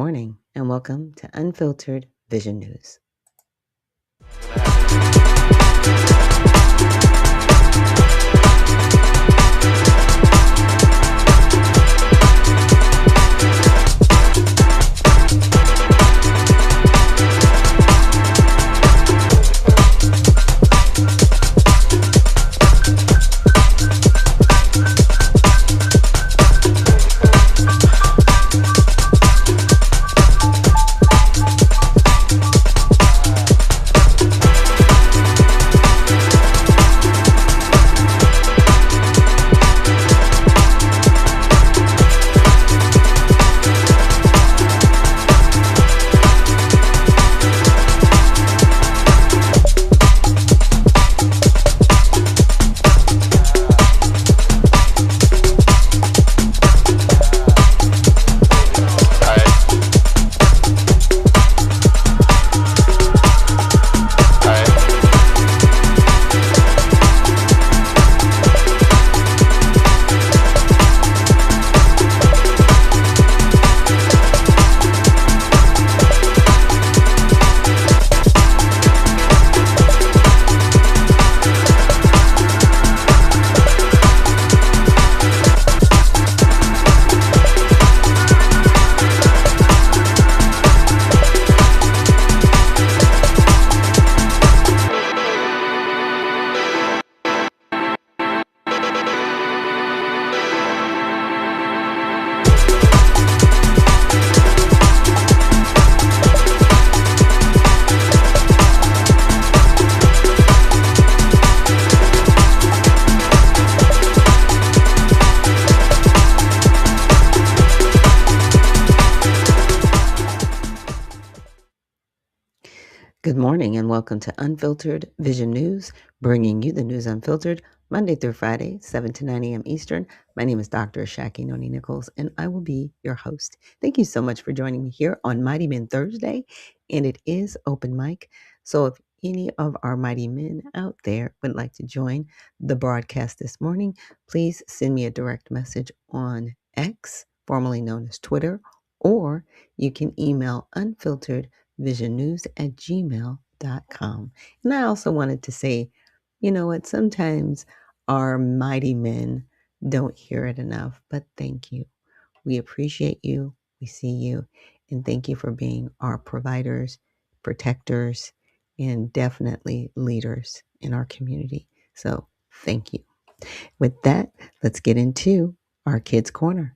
morning and welcome to Unfiltered Vision News. Good morning and welcome to Unfiltered Vision News, bringing you the news unfiltered Monday through Friday, 7 to 9 a.m. Eastern. My name is Dr. Ashaki Noni Nichols, and I will be your host. Thank you so much for joining me here on Mighty Men Thursday, and it is open mic. So if any of our mighty men out there would like to join the broadcast this morning, please send me a direct message on X, formerly known as Twitter, or you can email unfilteredvisionnews@gmail.com. And I also wanted to say, you know what, sometimes our mighty men don't hear it enough, but thank you. We appreciate you. We see you. And thank you for being our providers, protectors, and definitely leaders in our community. So thank you. With that, let's get into our Kids Corner.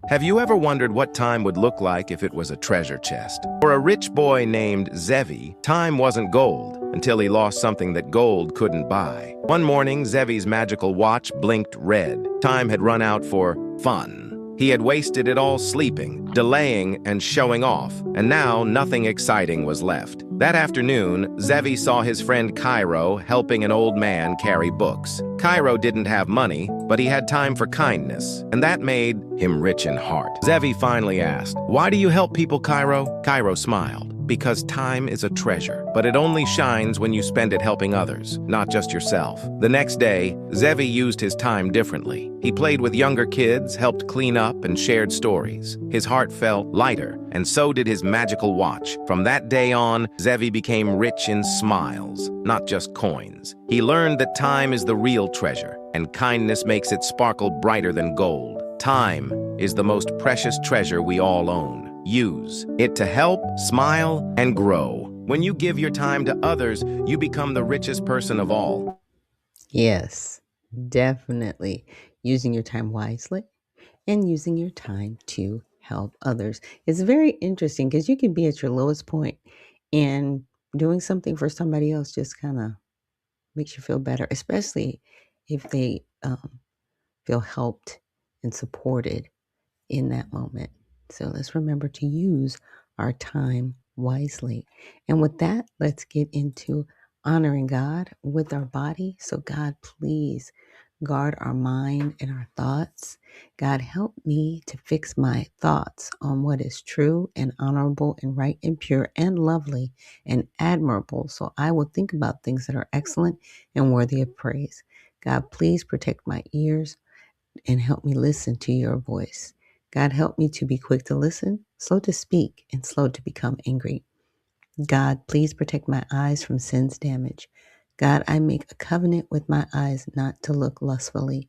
Have you ever wondered what time would look like if it was a treasure chest? For a rich boy named Zevi, time wasn't gold until he lost something that gold couldn't buy. One morning, Zevi's magical watch blinked red. Time had run out for fun. He had wasted it all sleeping, delaying, and showing off, and now nothing exciting was left. That afternoon, Zevi saw his friend Cairo helping an old man carry books. Cairo didn't have money, but he had time for kindness, and that made him rich in heart. Zevi finally asked, "Why do you help people, Cairo?" Cairo smiled. "Because time is a treasure, but it only shines when you spend it helping others, not just yourself." The next day, Zevi used his time differently. He played with younger kids, helped clean up, and shared stories. His heart felt lighter, and so did his magical watch. From that day on, Zevi became rich in smiles, not just coins. He learned that time is the real treasure, and kindness makes it sparkle brighter than gold. Time is the most precious treasure we all own. Use it to help, smile, and grow. When you give your time to others, you become the richest person of all. Yes, definitely. Using your time wisely and using your time to help others. It's very interesting because you can be at your lowest point and doing something for somebody else just kind of makes you feel better, especially if they feel helped and supported in that moment. So let's remember to use our time wisely. And with that, let's get into honoring God with our body. So God, please guard our mind and our thoughts. God, help me to fix my thoughts on what is true and honorable and right and pure and lovely and admirable. So I will think about things that are excellent and worthy of praise. God, please protect my ears and help me listen to your voice. God, help me to be quick to listen, slow to speak, and slow to become angry. God, please protect my eyes from sin's damage. God, I make a covenant with my eyes not to look lustfully.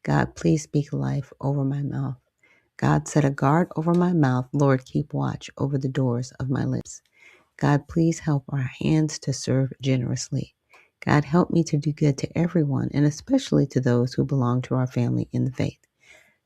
God, please speak life over my mouth. God, set a guard over my mouth. Lord, keep watch over the doors of my lips. God, please help our hands to serve generously. God, help me to do good to everyone, and especially to those who belong to our family in the faith.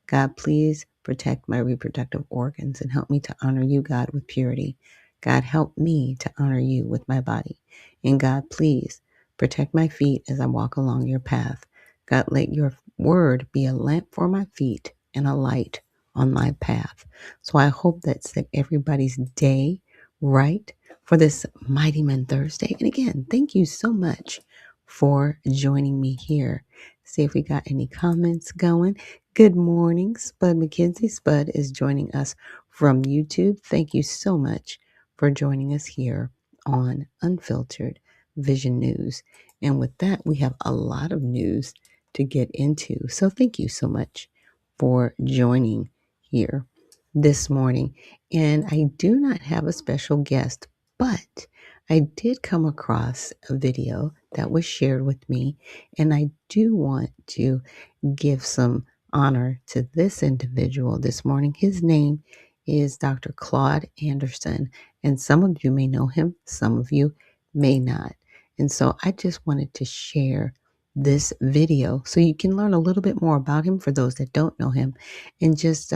God, please protect my reproductive organs and help me to honor you, God, with purity. God, help me to honor you with my body. And God, please protect my feet as I walk along your path. God, let your word be a lamp for my feet and a light on my path. So I hope that set everybody's day right for this Mighty Men Thursday. And again, thank you so much for joining me here. See if we got any comments going. Good morning, Spud McKenzie. Spud is joining us from YouTube. Thank you so much for joining us here on Unfiltered Vision News. And with that, we have a lot of news to get into. So thank you so much for joining here this morning. And I do not have a special guest, but I did come across a video that was shared with me, and I do want to give some honor to this individual this morning. His name is Dr. Claude Anderson, and some of you may know him, some of you may not. And so I just wanted to share this video so you can learn a little bit more about him for those that don't know him. And just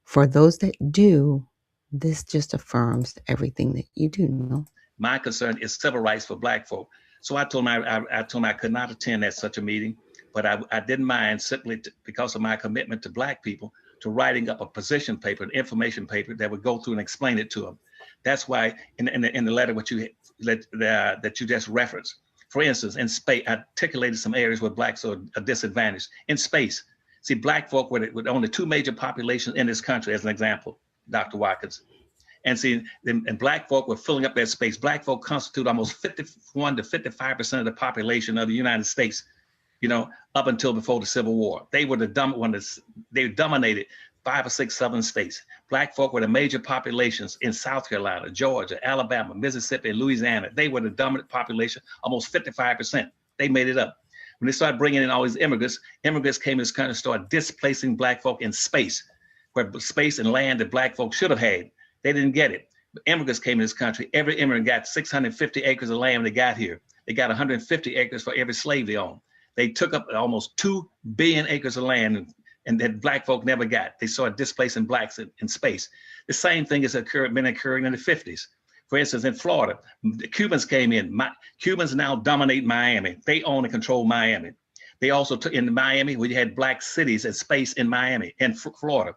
for those that do, this just affirms everything that you do know. My concern is civil rights for Black folk. So I told him I could not attend at such a meeting, but I didn't mind simply because of my commitment to Black people to writing up a position paper, an information paper that would go through and explain it to them. That's why in the letter that you just referenced, for instance, in space, I articulated some areas where Blacks are disadvantaged. In space, see, Black folk with only two major populations in this country, as an example, Dr. Watkins. And see, and Black folk were filling up that space. Black folk constitute almost 51 to 55% of the population of the United States, up until before the Civil War. They were they dominated 5 or 6 southern states. Black folk were the major populations in South Carolina, Georgia, Alabama, Mississippi, and Louisiana. They were the dominant population, almost 55%. They made it up. When they started bringing in all these immigrants came to this country and started displacing Black folk in space, where space and land that Black folk should have had. They didn't get it. Immigrants came to this country. Every immigrant got 650 acres of land when they got here. They got 150 acres for every slave they owned. They took up almost 2 billion acres of land and that Black folk never got. They started displacing Blacks in space. The same thing has been occurring in the 50s. For instance, in Florida, the Cubans came in. Cubans now dominate Miami. They own and control Miami. They also took in Miami, where you had Black cities and space in Miami and Florida,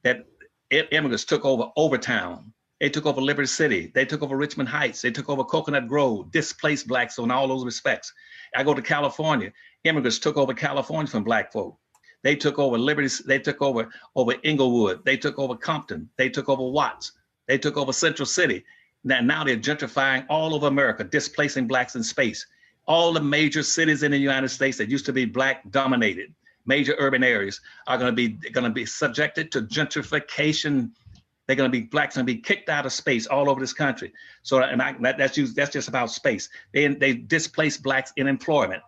that immigrants took over Overtown. They took over Liberty City. They took over Richmond Heights. They took over Coconut Grove, displaced Blacks in all those respects. I go to California. Immigrants took over California from Black folk. They took over Liberty. They took over Inglewood. They took over Compton. They took over Watts. They took over Central City. Now they're gentrifying all over America, displacing Blacks in space. All the major cities in the United States that used to be Black dominated, major urban areas, are going to be subjected to gentrification. They're going to be Blacks going to be kicked out of space all over this country. So, that's just about space. They displace Blacks in employment,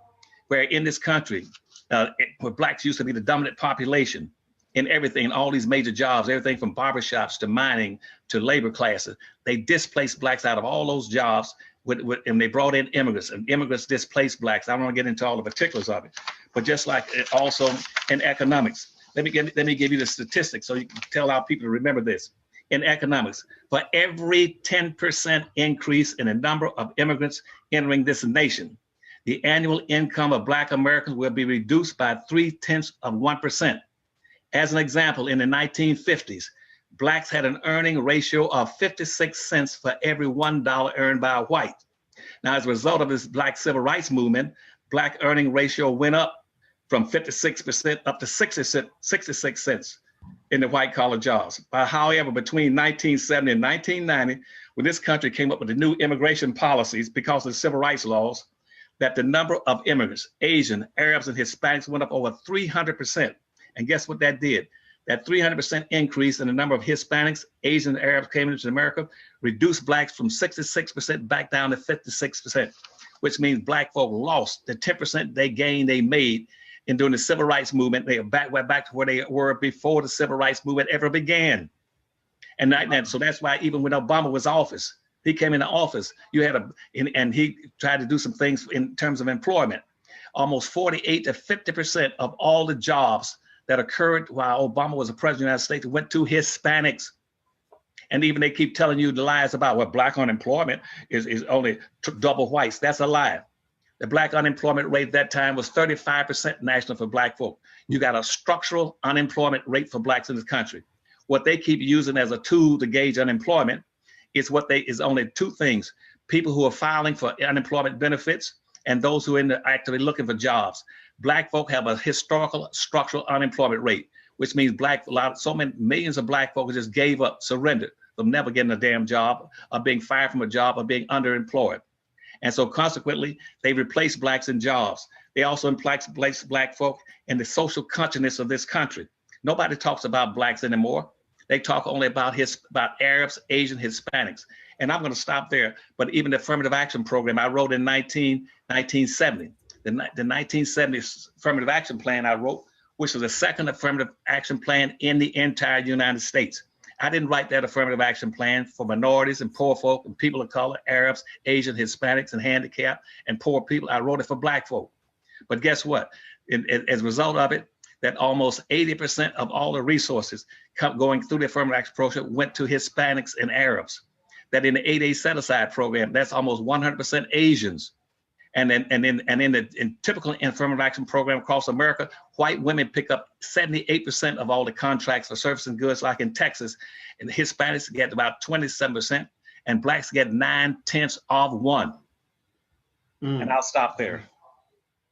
where in this country, where Blacks used to be the dominant population in everything, in all these major jobs, everything from barbershops to mining to labor classes. They displaced Blacks out of all those jobs, and they brought in immigrants, and immigrants displaced Blacks. I don't want to get into all the particulars of it, but just like also in economics, let me give you the statistics so you can tell our people to remember this. In economics, for every 10% increase in the number of immigrants entering this nation, the annual income of Black Americans will be reduced by 0.3%. As an example, in the 1950s, Blacks had an earning ratio of 56 cents for every $1 earned by a white. Now, as a result of this Black civil rights movement, Black earning ratio went up from 56% up to 66 cents in the white collar jobs. But however, between 1970 and 1990, when this country came up with the new immigration policies because of the civil rights laws, that the number of immigrants, Asian, Arabs, and Hispanics went up over 300%. And guess what that did? That 300% increase in the number of Hispanics, Asian, Arabs came into America reduced blacks from 66% back down to 56%, which means black folk lost the 10% they gained, they made in doing the civil rights movement. They are back to where they were before the civil rights movement ever began. And so that's why even when Obama was office, he came into office, you had and he tried to do some things in terms of employment. Almost 48 to 50% of all the jobs that occurred while Obama was the president of the United States went to Hispanics. And even they keep telling you the lies about what black unemployment is only double whites. That's a lie. The black unemployment rate at that time was 35% national for black folk. You got a structural unemployment rate for blacks in this country. What they keep using as a tool to gauge unemployment is only two things: people who are filing for unemployment benefits and those who are actively looking for jobs. Black folk have a historical structural unemployment rate, which means so many millions of black folk just gave up, surrendered from never getting a damn job, or being fired from a job, or being underemployed. And so consequently, they replaced blacks in jobs. They also replace black folk in the social consciousness of this country. Nobody talks about blacks anymore. They talk only about Arabs, Asian, Hispanics. And I'm going to stop there. But even the affirmative action program I wrote in 1970, the 1970 affirmative action plan I wrote, which was the second affirmative action plan in the entire United States. I didn't write that affirmative action plan for minorities and poor folk and people of color, Arabs, Asian, Hispanics, and handicapped and poor people. I wrote it for black folk. But guess what? As a result of it, that almost 80% of all the resources going through the affirmative action program went to Hispanics and Arabs. That in the 8A set-aside program, that's almost 100% Asians. And in typical affirmative action program across America, white women pick up 78% of all the contracts for services and goods, like in Texas, and the Hispanics get about 27%, and blacks get 9/10 of one. And I'll stop there.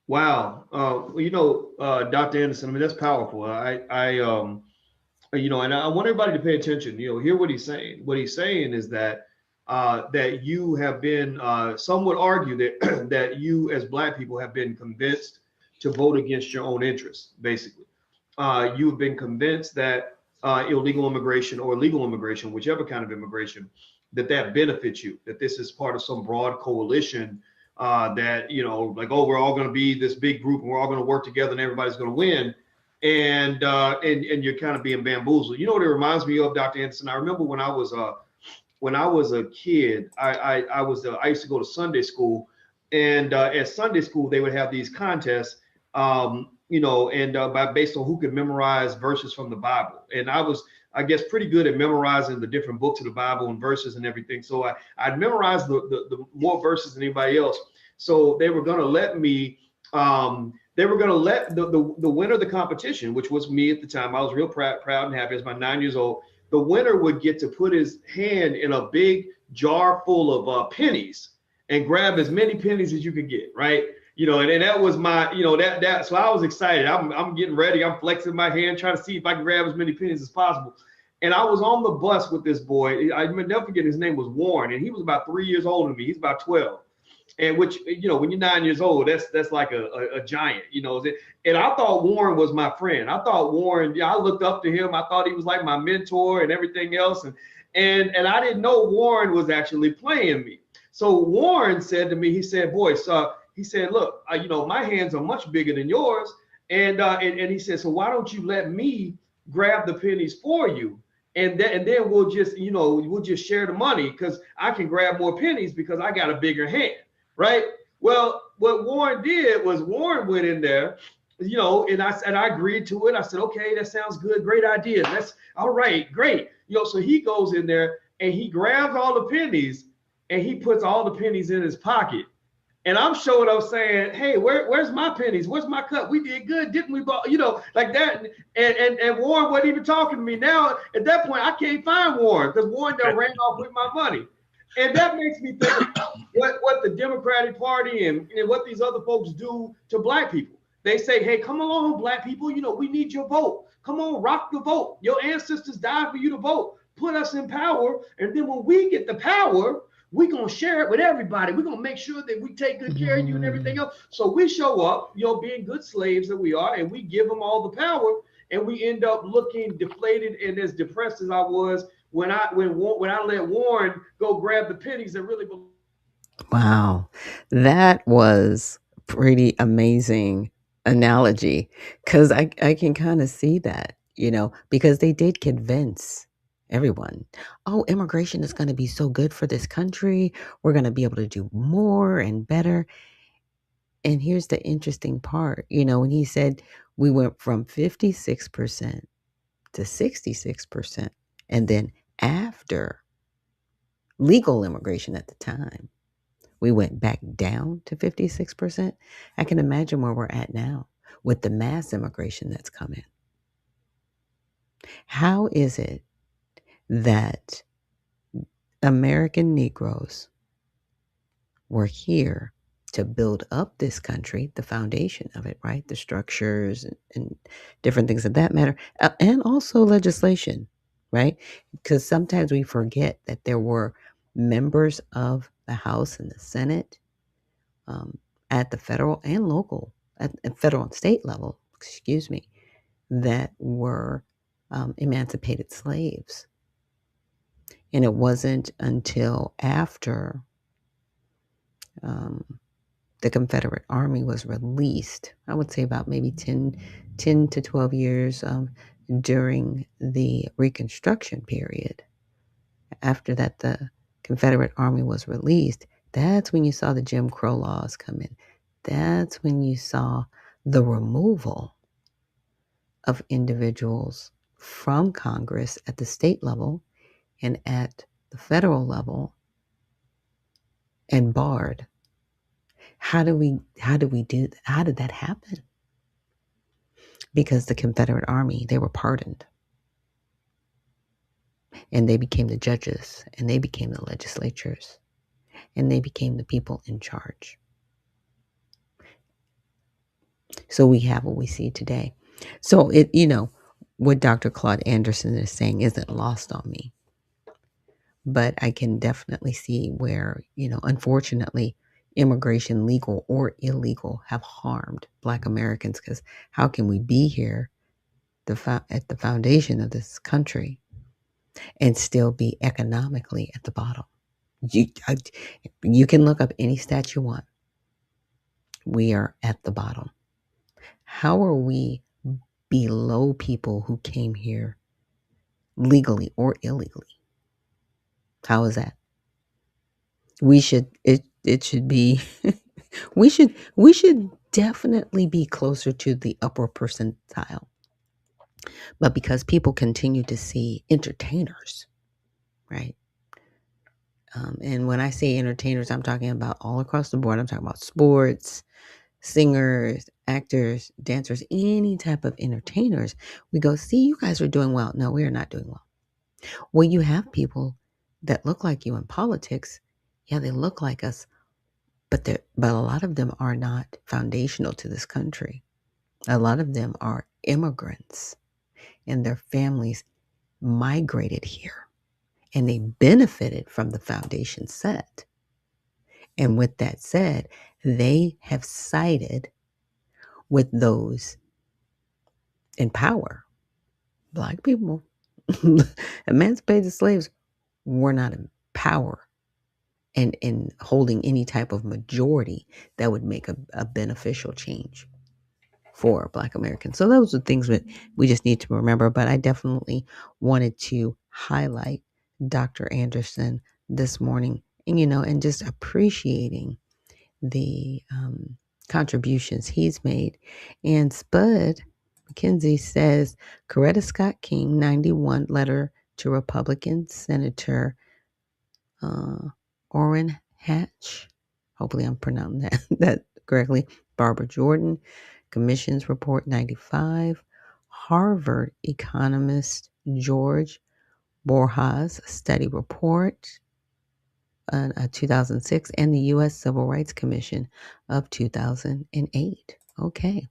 Wow. Dr. Anderson, I mean, that's powerful. And I want everybody to pay attention, hear what he's saying. What he's saying is that you have been, some would argue that that you as black people have been convinced to vote against your own interests, basically. You've been convinced that illegal immigration or legal immigration, whichever kind of immigration, that benefits you, that this is part of some broad coalition that, we're all going to be this big group and we're all going to work together and everybody's going to win. And you're kind of being bamboozled. You know what it reminds me of, Dr. Anderson? I remember when I was a kid, I used to go to Sunday school, and at Sunday school they would have these contests, based on who could memorize verses from the Bible. And I was, I guess, pretty good at memorizing the different books of the Bible and verses and everything. So I'd memorized the more verses than anybody else. So they were going to let me. They were going to let the winner of the competition, which was me at the time. I was real proud and happy. I was about 9 years old. The winner would get to put his hand in a big jar full of pennies and grab as many pennies as you could get, right? And that was my, so I was excited. I'm getting ready. I'm flexing my hand, trying to see if I can grab as many pennies as possible. And I was on the bus with this boy. I never forget, his name was Warren, and he was about 3 years older than me. He's about 12. And which, when you're 9 years old, that's like a giant, And I thought Warren was my friend. I thought Warren, I looked up to him. I thought he was like my mentor and everything else. And I didn't know Warren was actually playing me. So Warren said to me, he said, boys, he said, look, my hands are much bigger than yours. And he said, so why don't you let me grab the pennies for you? And then we'll just, we'll just share the money, because I can grab more pennies because I got a bigger hand. Right. Well, what Warren did was Warren went in there, and I agreed to it. I said, OK, that sounds good. Great idea. That's all right. Great. So he goes in there and he grabs all the pennies and he puts all the pennies in his pocket. And I'm showing up saying, hey, where's my pennies? Where's my cut? We did good, didn't we? Like that. And Warren wasn't even talking to me. Now, at that point, I can't find Warren because Warren done ran off with my money. And that makes me think what the Democratic Party and what these other folks do to black people. They say, hey, come along, black people. We need your vote. Come on, rock the vote. Your ancestors died for you to vote. Put us in power. And then when we get the power, we're going to share it with everybody. We're going to make sure that we take good care of you and everything else. So we show up, being good slaves that we are, and we give them all the power. and we end up looking deflated and as depressed as I was when I let Warren go grab the pennies and really. Wow. That was pretty amazing analogy because I can kind of see that, because they did convince everyone, oh, immigration is going to be so good for this country. We're going to be able to do more and better. And here's the interesting part, when he said we went from 56% to 66%, and then after legal immigration at the time, we went back down to 56%. I can imagine where we're at now with the mass immigration that's coming. How is it that American Negroes were here to build up this country, the foundation of it, right? The structures and different things of that matter, and also legislation, right? Because sometimes we forget that there were members of the House and the Senate, um, at the federal and local, at federal and state level, excuse me, that were emancipated slaves. And it wasn't until after um, the Confederate Army was released, I would say about maybe 10 to 12 years during the Reconstruction period. After that, the Confederate Army was released. That's when you saw the Jim Crow laws come in. That's when you saw the removal of individuals from Congress at the state level and at the federal level and barred. How did that happen? Because the Confederate Army, they were pardoned and they became the judges and they became the legislatures and they became the people in charge. So we have what we see today. So what Dr. Claude Anderson is saying isn't lost on me. But I can definitely see where, unfortunately, immigration, legal or illegal, have harmed Black Americans, because how can we be here at the foundation of this country and still be economically at the bottom? You can look up any stat you want. We are at the bottom. How are we below people who came here legally or illegally? How is that? It should be we should definitely be closer to the upper percentile. But because people continue to see entertainers, right? And when I say entertainers, I'm talking about all across the board. I'm talking about sports, singers, actors, dancers, any type of entertainers. We go, see, you guys are doing well. No, we are not doing well. Well, you have people that look like you in politics. Yeah, they look like us, but a lot of them are not foundational to this country. A lot of them are immigrants, and their families migrated here, and they benefited from the foundation set. And with that said, they have sided with those in power. Black people, emancipated slaves, were not in power and in holding any type of majority that would make a beneficial change for Black Americans. So those are things that we just need to remember. But I definitely wanted to highlight Dr. Anderson this morning, and just appreciating the contributions he's made. And Spud McKenzie says, Coretta Scott King, 91, letter to Republican Senator Orrin Hatch. Hopefully I'm pronouncing that correctly. Barbara Jordan, Commission's Report 95. Harvard economist George Borjas study report 2006, and the U.S. Civil Rights Commission of 2008. Okay.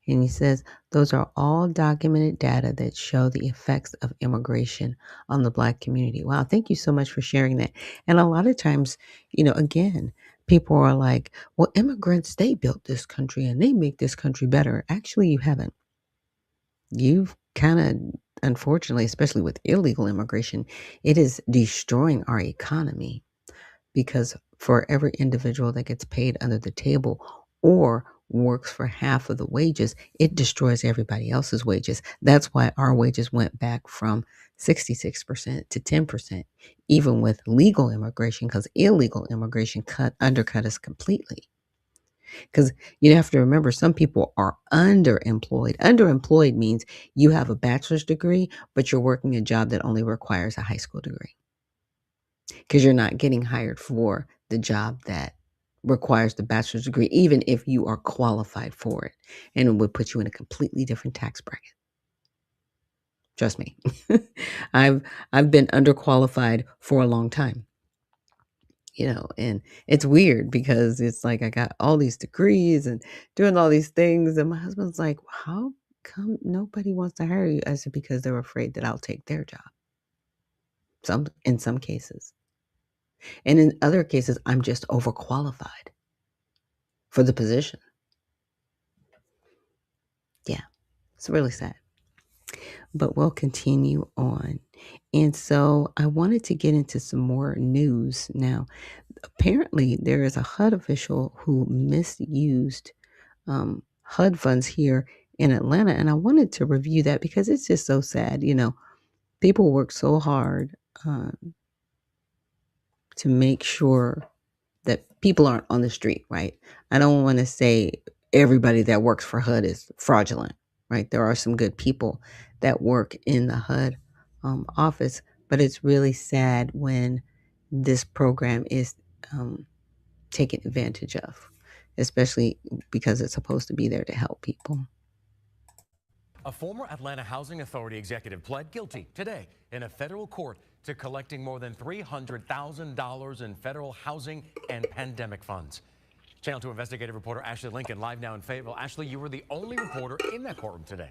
And he says, those are all documented data that show the effects of immigration on the Black community. Wow, thank you so much for sharing that. And a lot of times, again, people are like, well, immigrants, they built this country and they make this country better. Actually, you haven't. you've kind of, unfortunately, especially with illegal immigration, it is destroying our economy because for every individual that gets paid under the table or works for half of the wages, it destroys everybody else's wages. That's why our wages went back from 66% to 10%, even with legal immigration, because illegal immigration undercut us completely. Because you have to remember, some people are underemployed. Underemployed means you have a bachelor's degree, but you're working a job that only requires a high school degree because you're not getting hired for the job that requires the bachelor's degree, even if you are qualified for it. And it would put you in a completely different tax bracket. Trust me. I've I've been underqualified for a long time. And it's weird because it's like I got all these degrees and doing all these things, and my husband's like, "How come nobody wants to hire you?" I said, "Because they're afraid that I'll take their job." In some cases. And in other cases, I'm just overqualified for the position. Yeah, it's really sad. But we'll continue on. And so I wanted to get into some more news now. Apparently, there is a HUD official who misused HUD funds here in Atlanta. And I wanted to review that because it's just so sad. People work so hard uh, to make sure that people aren't on the street, right? I don't want to say everybody that works for HUD is fraudulent, right? There are some good people that work in the HUD office, but it's really sad when this program is taken advantage of, especially because it's supposed to be there to help people. A former Atlanta Housing Authority executive pled guilty today in a federal court to collecting more than $300,000 in federal housing and pandemic funds. Channel 2 investigative reporter Ashley Lincoln live now in Fayetteville. Ashley, you were the only reporter in that courtroom today.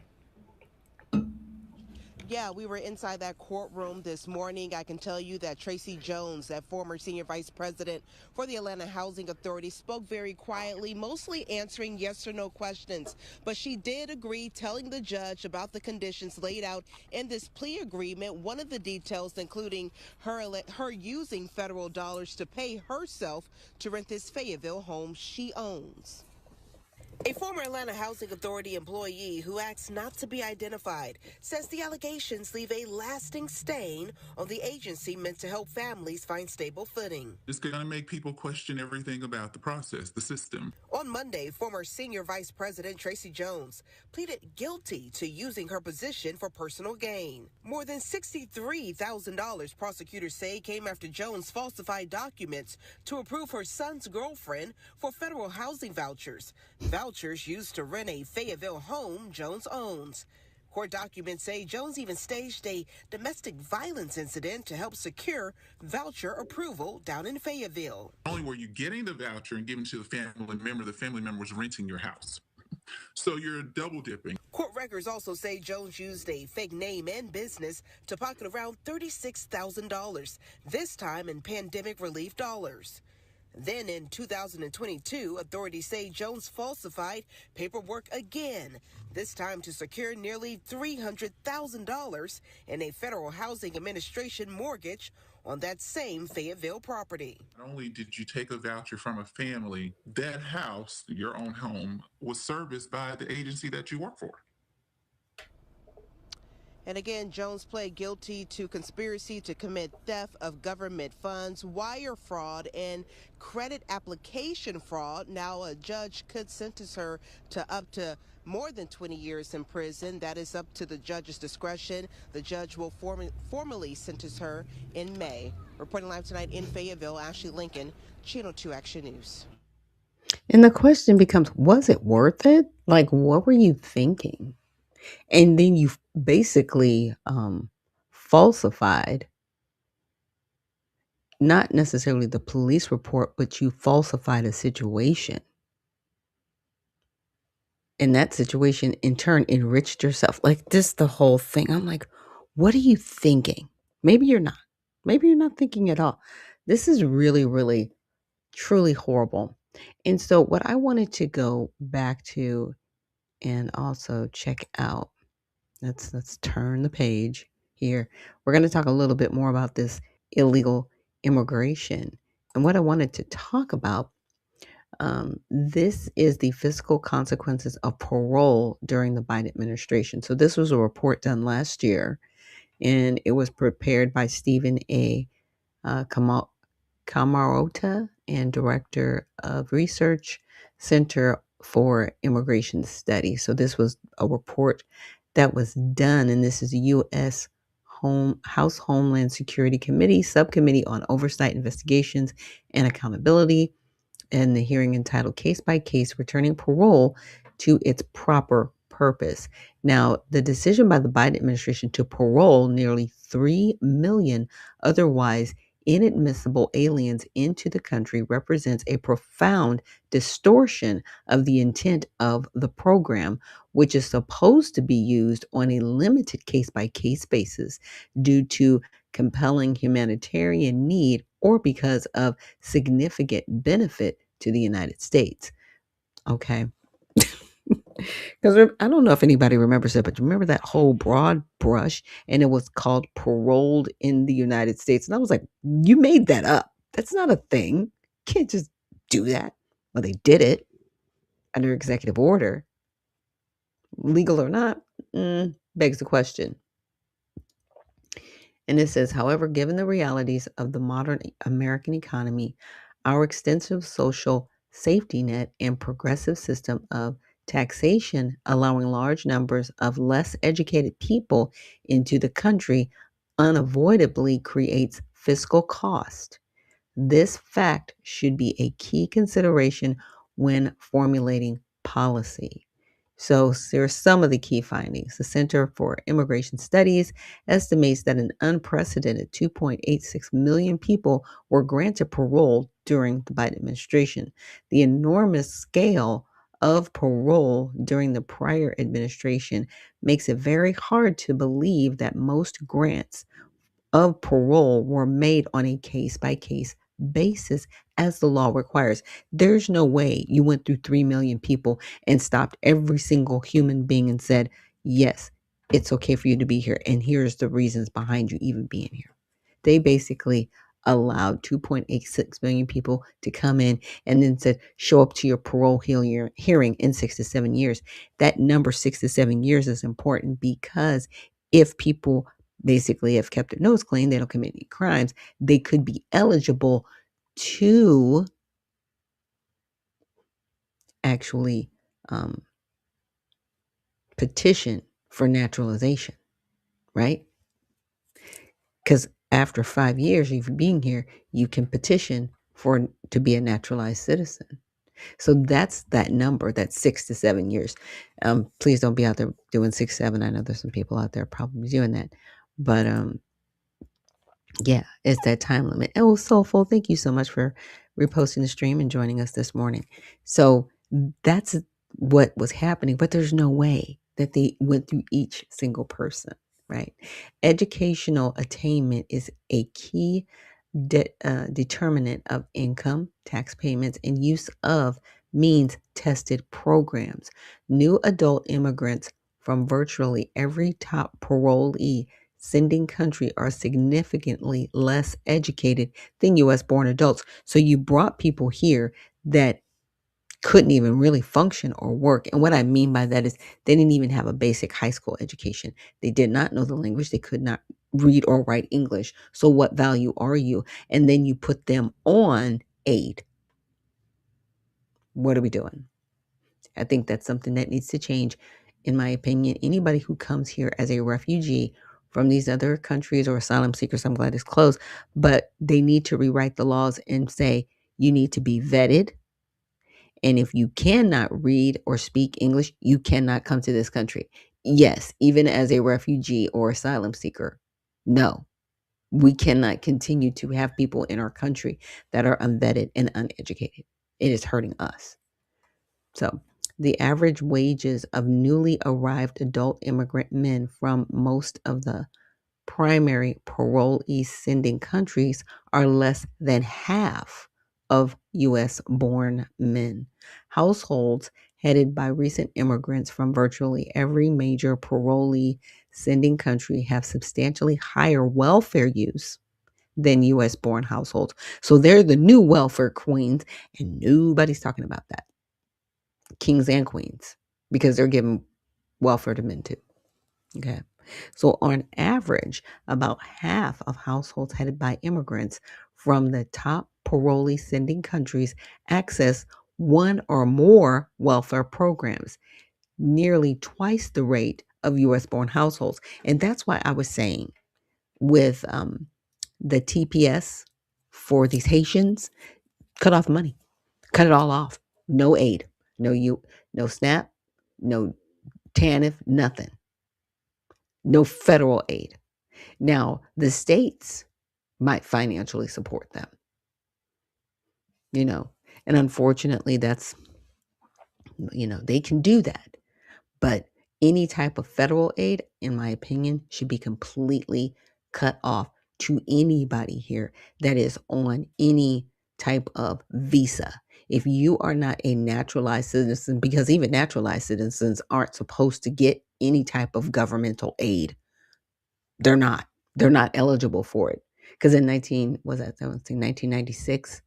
Yeah, we were inside that courtroom this morning. I can tell you that Tracy Jones, that former senior vice president for the Atlanta Housing Authority, spoke very quietly, mostly answering yes or no questions. But she did agree, telling the judge about the conditions laid out in this plea agreement. One of the details including her using federal dollars to pay herself to rent this Fayetteville home she owns. A former Atlanta Housing Authority employee who asks not to be identified says the allegations leave a lasting stain on the agency meant to help families find stable footing. It's going to make people question everything about the process, the system. On Monday, former Senior Vice President Tracy Jones pleaded guilty to using her position for personal gain. More than $63,000 prosecutors say came after Jones falsified documents to approve her son's girlfriend for federal housing vouchers. Vouchers used to rent a Fayetteville home Jones owns. Court documents say Jones even staged a domestic violence incident to help secure voucher approval down in Fayetteville. Not only were you getting the voucher and giving to the family member was renting your house. So you're double dipping. Court records also say Jones used a fake name and business to pocket around $36,000, this time in pandemic relief dollars. Then in 2022, authorities say Jones falsified paperwork again, this time to secure nearly $300,000 in a Federal Housing Administration mortgage on that same Fayetteville property. Not only did you take a voucher from a family, that house, your own home, was serviced by the agency that you work for. And again, Jones pled guilty to conspiracy to commit theft of government funds, wire fraud, and credit application fraud. Now, a judge could sentence her to up to more than 20 years in prison. That is up to the judge's discretion. The judge will formally sentence her in May. Reporting live tonight in Fayetteville, Ashley Lincoln, Channel 2 Action News. And the question becomes, was it worth it? Like, what were you thinking? And then you basically falsified not necessarily the police report, but you falsified a situation. And that situation in turn enriched yourself. Like this, the whole thing. I'm like, what are you thinking? Maybe you're not. Maybe you're not thinking at all. This is really, really, truly horrible. And so, what I wanted to go back to and also check out Let's turn the page here. We're going to talk a little bit more about this illegal immigration. And what I wanted to talk about, this is the fiscal consequences of parole during the Biden administration. So this was a report done last year, and it was prepared by Stephen A. Camarota and Director of Research, Center for Immigration Studies. So this was a report that was done, and this is the U.S. House Homeland Security Committee Subcommittee on Oversight, Investigations, and Accountability, and the hearing entitled Case by Case Returning Parole to Its Proper Purpose. Now, the decision by the Biden administration to parole nearly 3 million otherwise inadmissible aliens into the country represents a profound distortion of the intent of the program, which is supposed to be used on a limited case by case basis due to compelling humanitarian need or because of significant benefit to the United States. Okay. Because I don't know if anybody remembers it, but remember that whole broad brush, and it was called paroled in the United States. And I was like, you made that up. That's not a thing. You can't just do that. Well, they did it under executive order. Legal or not, begs the question. And it says, however, given the realities of the modern American economy, our extensive social safety net and progressive system of taxation, allowing large numbers of less educated people into the country, unavoidably creates fiscal cost. This fact should be a key consideration when formulating policy. So, there are some of the key findings. The Center for Immigration Studies estimates that an unprecedented 2.86 million people were granted parole during the Biden administration. The enormous scale of parole during the prior administration makes it very hard to believe that most grants of parole were made on a case by case basis as the law requires. There's no way you went through 3 million people and stopped every single human being and said, yes, it's okay for you to be here. And here's the reasons behind you even being here. They basically allowed 2.86 million people to come in and then said, show up to your parole hearing in 6 to 7 years. That number 6 to 7 years is important because if people basically have kept their nose clean, they don't commit any crimes, they could be eligible to actually petition for naturalization, right? Because after 5 years of being here, you can petition to be a naturalized citizen. So that's that number, that's 6 to 7 years. Please don't be out there doing 6, 7. I know there's some people out there probably doing that, but yeah, it's that time limit. Oh, Soulful, thank you so much for reposting the stream and joining us this morning. So that's what was happening, but there's no way that they went through each single person, right? Educational attainment is a key determinant of income, tax payments, and use of means tested programs. New adult immigrants from virtually every top parolee sending country are significantly less educated than US born adults. So you brought people here that couldn't even really function or work. And what I mean by that is they didn't even have a basic high school education. They did not know the language. They could not read or write English. So what value are you? And then you put them on aid. What are we doing? I think that's something that needs to change. In my opinion, anybody who comes here as a refugee from these other countries or asylum seekers, I'm glad it's closed, but they need to rewrite the laws and say you need to be vetted. And if you cannot read or speak English, you cannot come to this country. Yes, even as a refugee or asylum seeker. No, we cannot continue to have people in our country that are unvetted and uneducated. It is hurting us. So, the average wages of newly arrived adult immigrant men from most of the primary parolee sending countries are less than half of US born men. Households headed by recent immigrants from virtually every major parolee sending country have substantially higher welfare use than US born households. So they're the new welfare queens, and nobody's talking about that. Kings and queens, because they're giving welfare to men too. Okay. So on average, about half of households headed by immigrants from the top parolee sending countries access one or more welfare programs, nearly twice the rate of US born households. And that's why I was saying with the TPS for these Haitians, cut off the money, cut it all off. No aid, no SNAP, no TANF, nothing, no federal aid. Now, the states might financially support them, and unfortunately, that's, they can do that. But any type of federal aid, in my opinion, should be completely cut off to anybody here that is on any type of visa. If you are not a naturalized citizen, because even naturalized citizens aren't supposed to get any type of governmental aid. They're not. They're not eligible for it. Because in 1996,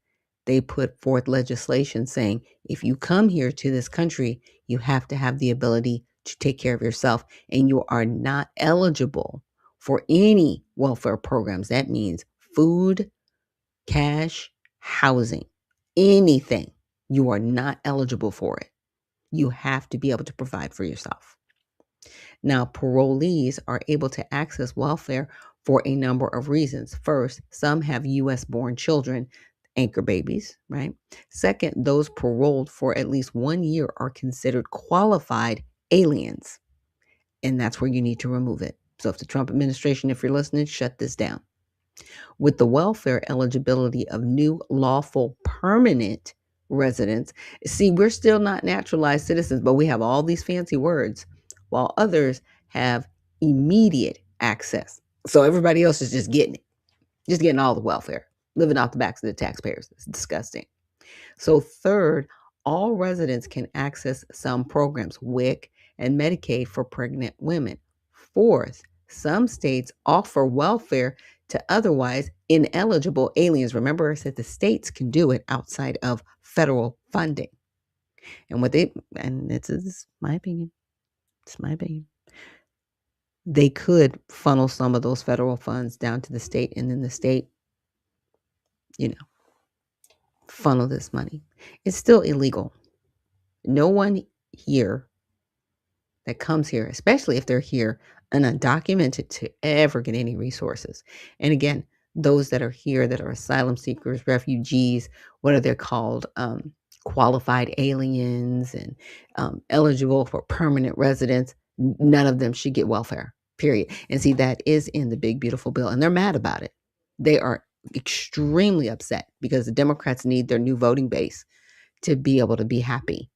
they put forth legislation saying if you come here to this country, you have to have the ability to take care of yourself, and you are not eligible for any welfare programs. That means food, cash, housing, anything. You are not eligible for it. You have to be able to provide for yourself. Now, parolees are able to access welfare for a number of reasons. First, some have US born children, anchor babies, right? Second, those paroled for at least 1 year are considered qualified aliens. And that's where you need to remove it. So if the Trump administration, if you're listening, shut this down. With the welfare eligibility of new lawful permanent residents, see, we're still not naturalized citizens, but we have all these fancy words, while others have immediate access. So everybody else is just getting all the welfare, living off the backs of the taxpayers. It's disgusting. So third, all residents can access some programs, WIC and Medicaid for pregnant women. Fourth, some states offer welfare to otherwise ineligible aliens. Remember, I said the states can do it outside of federal funding. And this is my opinion. It's my opinion. They could funnel some of those federal funds down to the state, and then the state, funnel this money. It's still illegal. No one here that comes here, especially if they're here undocumented, to ever get any resources. And again, those that are here that are asylum seekers, refugees, what are they called? Qualified aliens and eligible for permanent residence. None of them should get welfare, period. And see, that is in the big, beautiful bill. And they're mad about it. They are extremely upset because the Democrats need their new voting base to be able to be happy.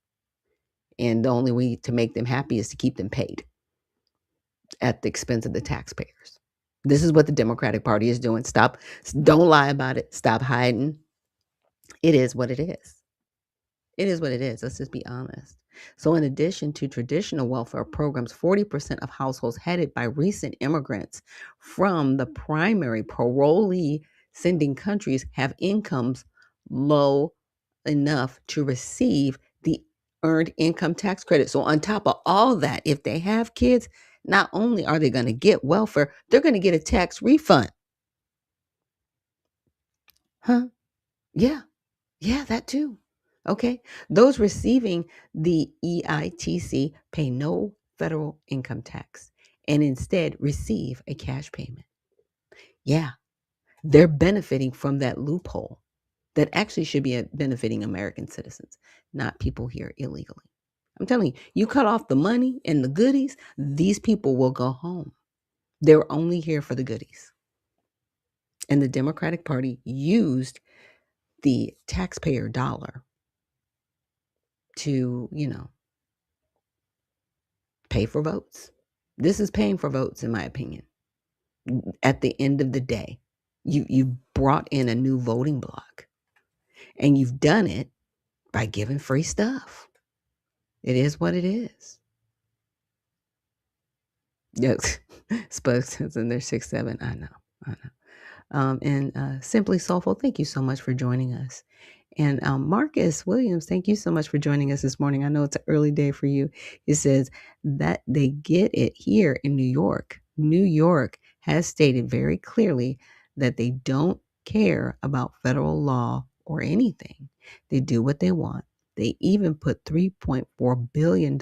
And the only way to make them happy is to keep them paid at the expense of the taxpayers. This is what the Democratic Party is doing. Don't lie about it. Stop hiding. It is what it is. It is what it is. Let's just be honest. So in addition to traditional welfare programs, 40% of households headed by recent immigrants from the primary parolee sending countries have incomes low enough to receive the earned income tax credit. So on top of all that, if they have kids, not only are they going to get welfare, they're going to get a tax refund. Huh? Yeah. Yeah, that too. Okay. Those receiving the EITC pay no federal income tax and instead receive a cash payment. Yeah. They're benefiting from that loophole that actually should be benefiting American citizens, not people here illegally. I'm telling you, you cut off the money and the goodies, these people will go home. They're only here for the goodies. And the Democratic Party used the taxpayer dollar to, pay for votes. This is paying for votes, in my opinion. At the end of the day, you brought in a new voting bloc, and you've done it by giving free stuff. It is what it is. Yes. Spokes in their 6'7". I know. I know. And Simply Soulful, thank you so much for joining us. And Marcus Williams, thank you so much for joining us this morning. I know it's an early day for you. He says that they get it here in New York. New York has stated very clearly that they don't care about federal law or anything. They do what they want. They even put $3.4 billion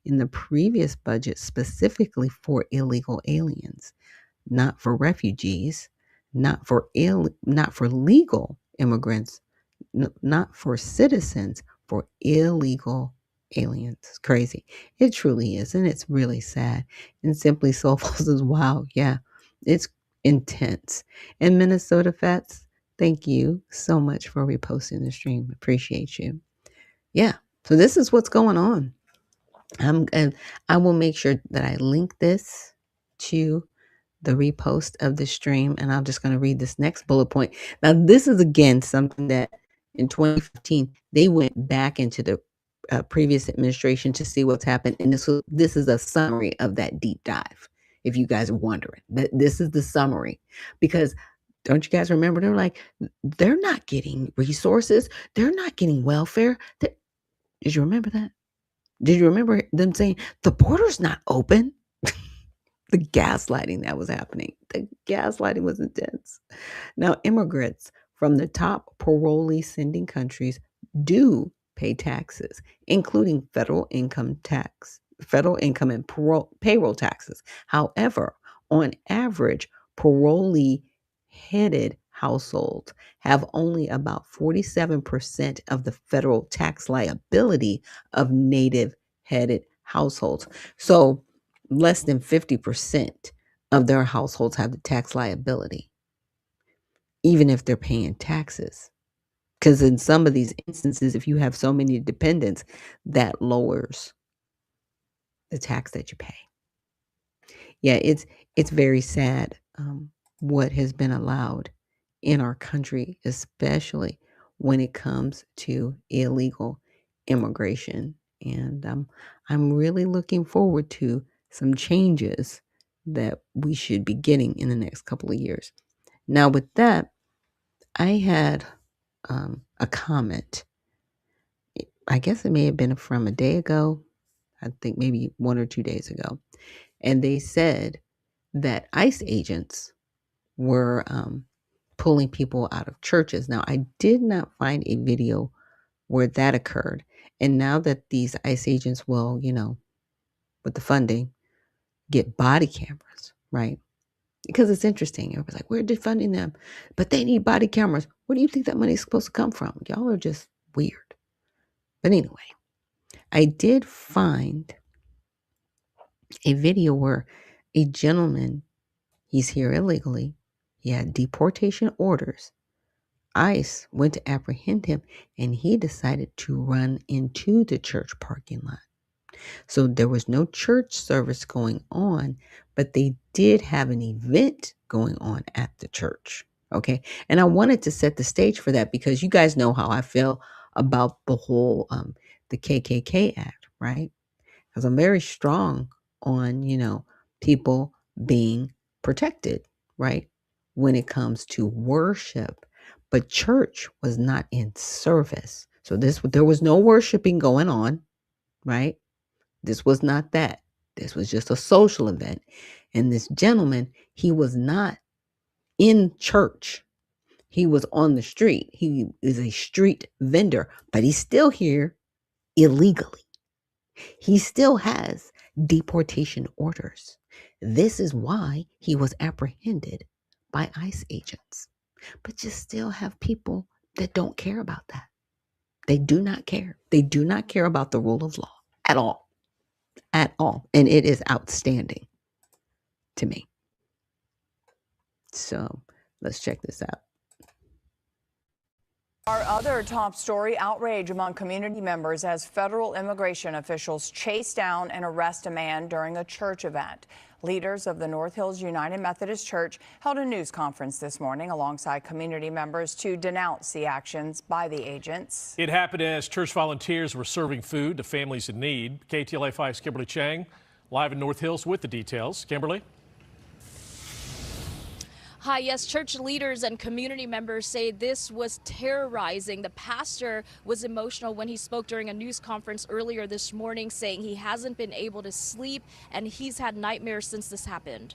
in the previous budget specifically for illegal aliens, not for refugees, not for legal immigrants, not for citizens, for illegal aliens. It's crazy. It truly is, and it's really sad. And Simply Soulful says, wow, yeah, it's intense. And Minnesota Fats, thank you so much for reposting the stream. Appreciate you. Yeah, so this is what's going on. And I will make sure that I link this to the repost of the stream, and I'm just going to read this next bullet point. Now, this is again something that in 2015 they went back into the previous administration to see what's happened, and this is a summary of that deep dive. If you guys are wondering, that this is the summary, because don't you guys remember? They're like, they're not getting resources, they're not getting welfare. Did you remember that? Did you remember them saying the border's not open? The gaslighting that was happening. The gaslighting was intense. Now, immigrants from the top parolee sending countries do pay taxes, including federal income and payroll taxes. However, on average, parolee headed households have only about 47% of the federal tax liability of native headed households. So, less than 50% of their households have the tax liability, even if they're paying taxes. Because in some of these instances, if you have so many dependents, that lowers the tax that you pay. Yeah, it's very sad what has been allowed in our country, especially when it comes to illegal immigration. And I'm really looking forward to some changes that we should be getting in the next couple of years. Now, with that, I had a comment. I guess it may have been from a day ago. I think maybe 1 or 2 days ago. And they said that ICE agents were pulling people out of churches. Now, I did not find a video where that occurred. And now that these ICE agents will, with the funding, get body cameras, right? Because it's interesting. Everybody's like, we're defunding them, but they need body cameras. Where do you think that money is supposed to come from? Y'all are just weird. But anyway, I did find a video where a gentleman, he's here illegally. He had deportation orders. ICE went to apprehend him, and he decided to run into the church parking lot. So there was no church service going on, but they did have an event going on at the church. Okay. And I wanted to set the stage for that because you guys know how I feel about the whole the KKK Act, right? Because I'm very strong on, people being protected, right? When it comes to worship. But church was not in service. So there was no worshiping going on, right? This was not that. This was just a social event. And this gentleman, he was not in church. He was on the street. He is a street vendor, but he's still here illegally. He still has deportation orders. This is why he was apprehended by ICE agents. But you still have people that don't care about that. They do not care. They do not care about the rule of law at all. At all. And it is outstanding to me. So let's check this out. Our other top story, outrage among community members as federal immigration officials chase down and arrest a man during a church event. Leaders of the North Hills United Methodist Church held a news conference this morning alongside community members to denounce the actions by the agents. It happened as church volunteers were serving food to families in need. KTLA 5's Kimberly Chang live in North Hills with the details. Kimberly? Hi, yes, church leaders and community members say this was terrorizing. The pastor was emotional when he spoke during a news conference earlier this morning, saying he hasn't been able to sleep and he's had nightmares since this happened.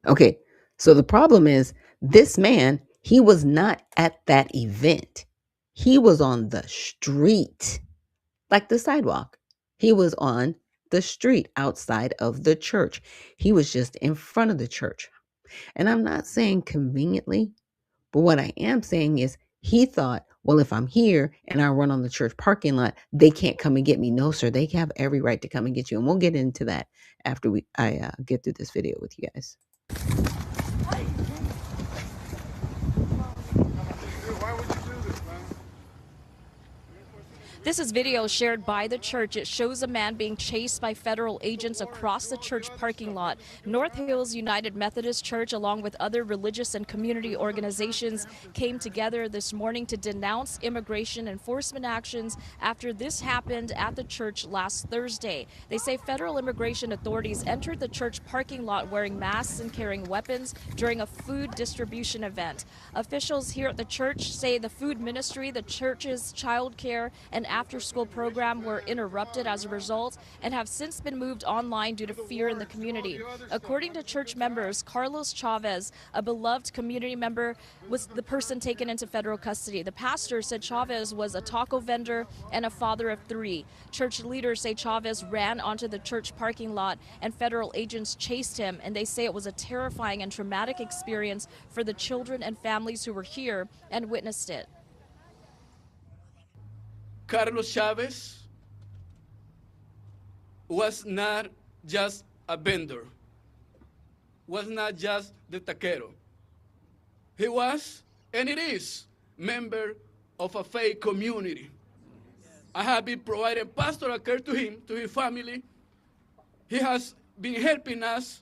Okay, so the problem is this man, he was not at that event. He was on the street, like the sidewalk. He was on the street outside of the church. He was just in front of the church. And I'm not saying conveniently, but what I am saying is he thought, well, if I'm here and I run on the church parking lot, they can't come and get me. No, sir, they have every right to come and get you. And we'll get into that after I get through this video with you guys. This is video shared by the church. It shows a man being chased by federal agents across the church parking lot. North Hills United Methodist Church, along with other religious and community organizations, came together this morning to denounce immigration enforcement actions after this happened at the church last Thursday. They say federal immigration authorities entered the church parking lot wearing masks and carrying weapons during a food distribution event. Officials here at the church say the food ministry, the church's child care, and after-school program were interrupted as a result and have since been moved online due to fear in the community. According to church members, Carlos Chavez, a beloved community member, was the person taken into federal custody. The pastor said Chavez was a taco vendor and a father of 3. Church leaders say Chavez ran onto the church parking lot and federal agents chased him, and they say it was a terrifying and traumatic experience for the children and families who were here and witnessed it. Carlos Chavez was not just a vendor, was not just the taquero. He was, and it is, member of a faith community. I have been providing pastoral care to him, to his family. He has been helping us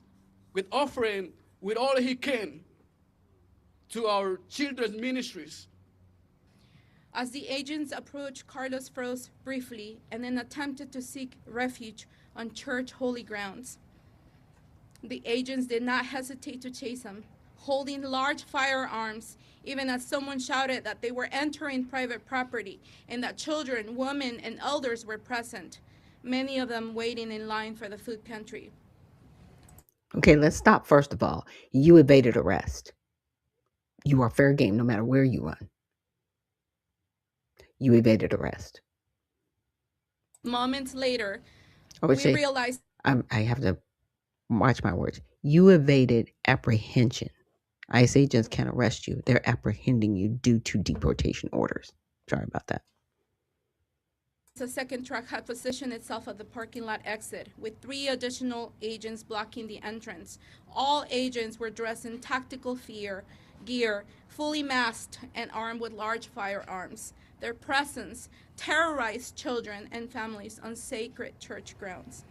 with offering with all he can to our children's ministries. As the agents approached, Carlos froze briefly and then attempted to seek refuge on church holy grounds. The agents did not hesitate to chase him, holding large firearms, even as someone shouted that they were entering private property and that children, women, and elders were present, many of them waiting in line for the food pantry. Okay, let's stop first of all. You evaded arrest. You are fair game no matter where you run. You evaded arrest. Moments later, we realized... I have to watch my words. You evaded apprehension. ICE agents can't arrest you. They're apprehending you due to deportation orders. Sorry about that. The second truck had positioned itself at the parking lot exit, with 3 additional agents blocking the entrance. All agents were dressed in tactical gear, fully masked and armed with large firearms. Their presence terrorized children and families on sacred church grounds.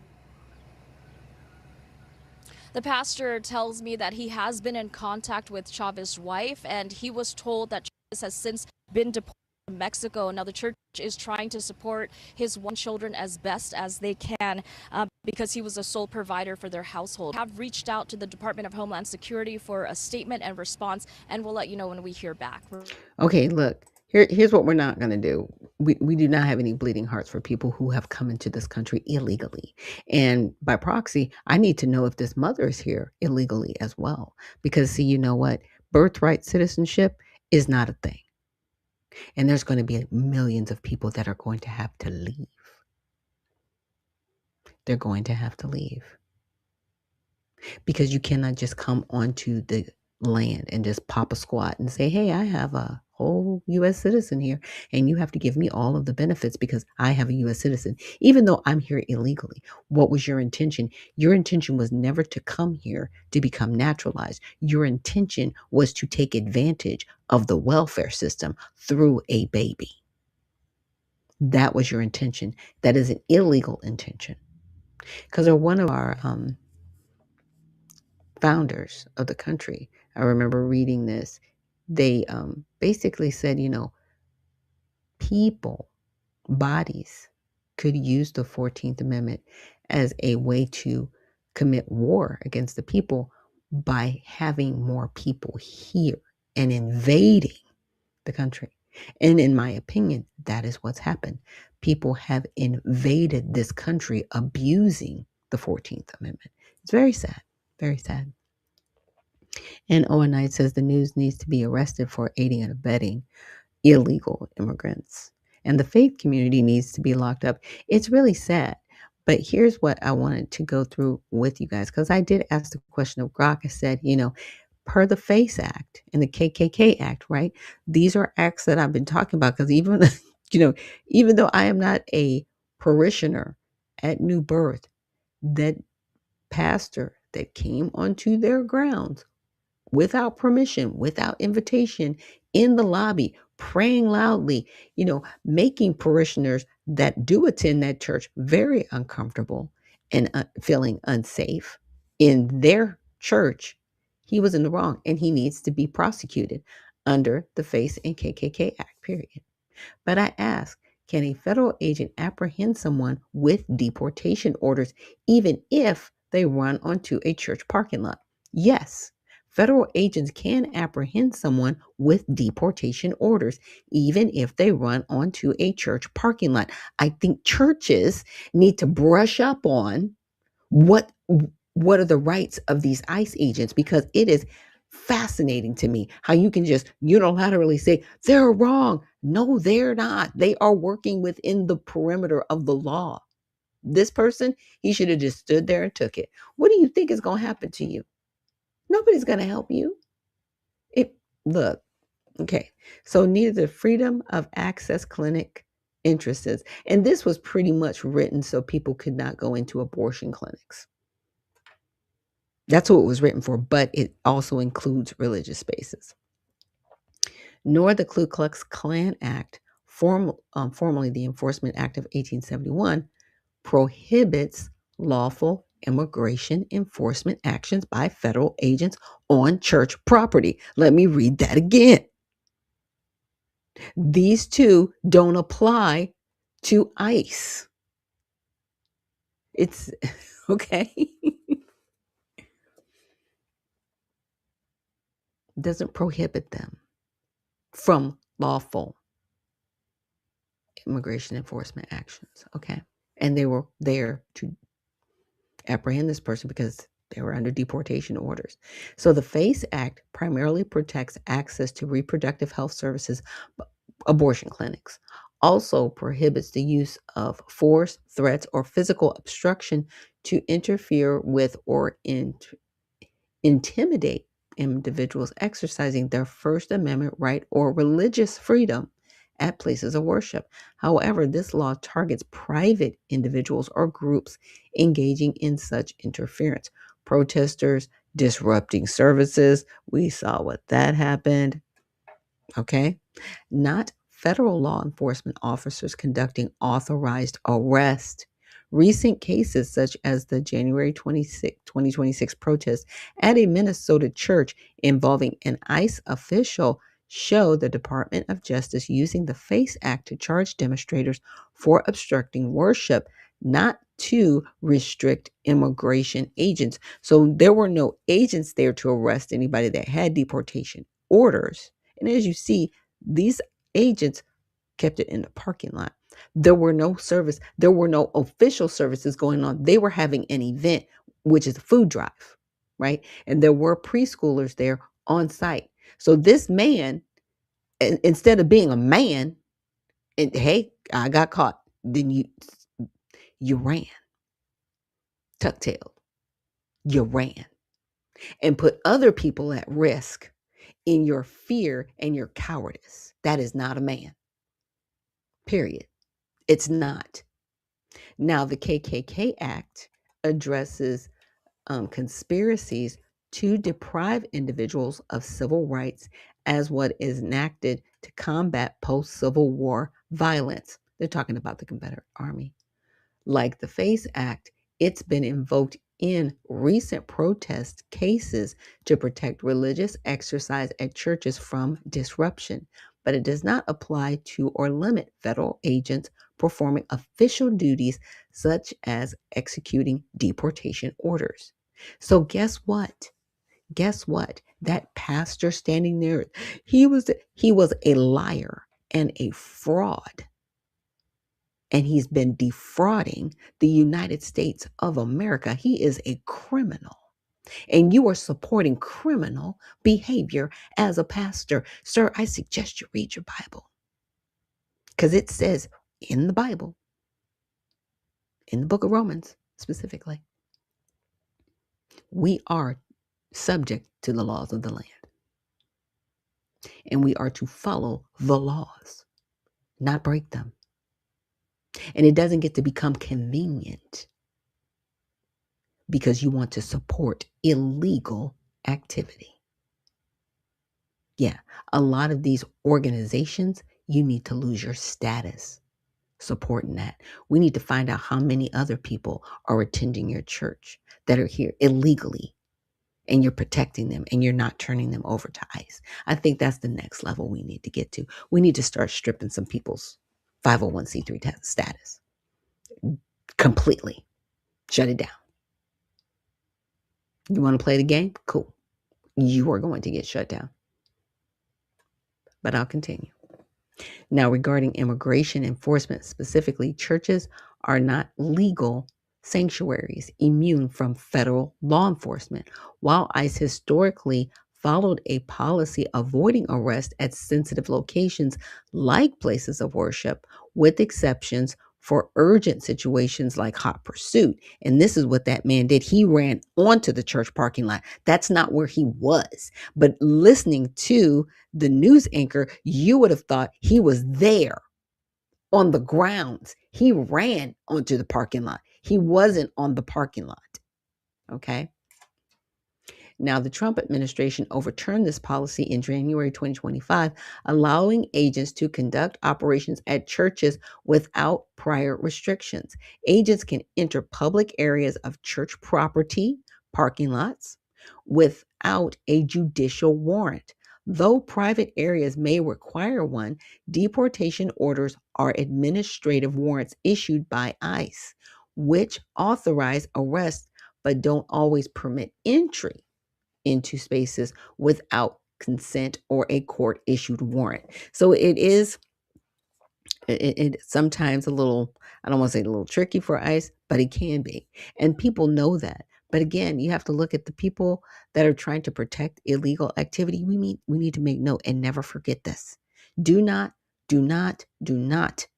The pastor tells me that he has been in contact with Chavez's wife, and he was told that Chavez has since been deported to Mexico. Now the church is trying to support his 1 children as best as they can because he was a sole provider for their household. Have reached out to the Department of Homeland Security for a statement and response, and we'll let you know when we hear back. Okay, look. Here's what we're not going to do. We do not have any bleeding hearts for people who have come into this country illegally. And by proxy, I need to know if this mother is here illegally as well. Because, see, you know what? Birthright citizenship is not a thing. And there's going to be millions of people that are going to have to leave. They're going to have to leave. Because you cannot just come onto the land and just pop a squat and say, hey, I have a whole U.S. citizen here, and you have to give me all of the benefits because I have a U.S. citizen, even though I'm here illegally. What was your intention? Your intention was never to come here to become naturalized. Your intention was to take advantage of the welfare system through a baby. That was your intention. That is an illegal intention. Because one of our founders of the country, I remember reading this, they basically said, people, bodies could use the 14th Amendment as a way to commit war against the people by having more people here and invading the country. And in my opinion, that is what's happened. People have invaded this country abusing the 14th Amendment. It's very sad, very sad. And Owen Knight says the news needs to be arrested for aiding and abetting illegal immigrants. And the faith community needs to be locked up. It's really sad. But here's what I wanted to go through with you guys, because I did ask the question of Grok. I said, per the FACE Act and the KKK Act, right? These are acts that I've been talking about because even, even though I am not a parishioner at New Birth, that pastor that came onto their grounds without permission, without invitation, in the lobby, praying loudly, making parishioners that do attend that church very uncomfortable and feeling unsafe in their church. He was in the wrong and he needs to be prosecuted under the FACE and KKK Act, period. But I ask, can a federal agent apprehend someone with deportation orders even if they run onto a church parking lot? Yes. Federal agents can apprehend someone with deportation orders, even if they run onto a church parking lot. I think churches need to brush up on what are the rights of these ICE agents, because it is fascinating to me how you can just unilaterally say they're wrong. No, they're not. They are working within the perimeter of the law. This person, he should have just stood there and took it. What do you think is going to happen to you? Nobody's going to help you. Look, okay. So neither the Freedom of Access Clinic interests, and this was pretty much written so people could not go into abortion clinics. That's what it was written for, but it also includes religious spaces. Nor the Ku Klux Klan Act, formerly the Enforcement Act of 1871, prohibits lawful immigration enforcement actions by federal agents on church property. Let me read that again. These two don't apply to ICE. It's okay. Doesn't prohibit them from lawful immigration enforcement actions. Okay. And they were there to apprehend this person because they were under deportation orders. So the FACE Act primarily protects access to reproductive health services, abortion clinics. Also prohibits the use of force, threats, or physical obstruction to interfere with or intimidate individuals exercising their First Amendment right or religious freedom at places of worship. However, this law targets private individuals or groups engaging in such interference. Protesters disrupting services. We saw what that happened. Okay. Not federal law enforcement officers conducting authorized arrest. Recent cases, such as the January 26, 2026 protest at a Minnesota church involving an ICE official, show the Department of Justice using the FACE Act to charge demonstrators for obstructing worship, not to restrict immigration agents. So there were no agents there to arrest anybody that had deportation orders. And as you see, these agents kept it in the parking lot. There were no official services going on. They were having an event, which is a food drive, right? And there were preschoolers there on site. So this man, instead of being a man, and hey, I got caught, then you ran, tuck-tailed, you ran. and put other people at risk in your fear and your cowardice. That is not a man. Period. It's not. Now, the KKK Act addresses conspiracies to deprive individuals of civil rights as what is enacted to combat post-Civil War violence. They're talking about the Confederate Army. Like the FACE Act, it's been invoked in recent protest cases to protect religious exercise at churches from disruption, but it does not apply to or limit federal agents performing official duties such as executing deportation orders. So guess what? Guess what? That pastor standing there, he was a liar and a fraud, and he's been defrauding the United States of America. He is a criminal, and you are supporting criminal behavior as a pastor. Sir, I suggest you read your Bible, because it says in the Bible, in the book of Romans specifically, we are subject to the laws of the land, and we are to follow the laws, not break them. And it doesn't get to become convenient because you want to support illegal activity. Yeah, a lot of these organizations, you need to lose your status supporting that. We need to find out how many other people are attending your church that are here illegally, and you're protecting them and you're not turning them over to ICE. I think that's the next level we need to get to. We need to start stripping some people's 501c3 status completely. Shut it down. You want to play the game? Cool. You are going to get shut down. But I'll continue. Now, regarding immigration enforcement specifically, churches are not legal sanctuaries immune from federal law enforcement. While ICE historically followed a policy avoiding arrest at sensitive locations like places of worship, with exceptions for urgent situations like hot pursuit. And this is what that man did. He ran onto the church parking lot. That's not where he was. But listening to the news anchor, you would have thought he was there on the grounds. He ran onto the parking lot. He wasn't on the parking lot. Okay. Now, the Trump administration overturned this policy in January 2025, allowing agents to conduct operations at churches without prior restrictions. Agents can enter public areas of church property, parking lots, without a judicial warrant. Though private areas may require one, deportation orders are administrative warrants issued by ICE, which authorize arrests but don't always permit entry into spaces without consent or a court issued warrant. So it is sometimes a little, I don't want to say a little tricky for ICE, but it can be. And people know that. But again, you have to look at the people that are trying to protect illegal activity. We need to make note and never forget this. Do not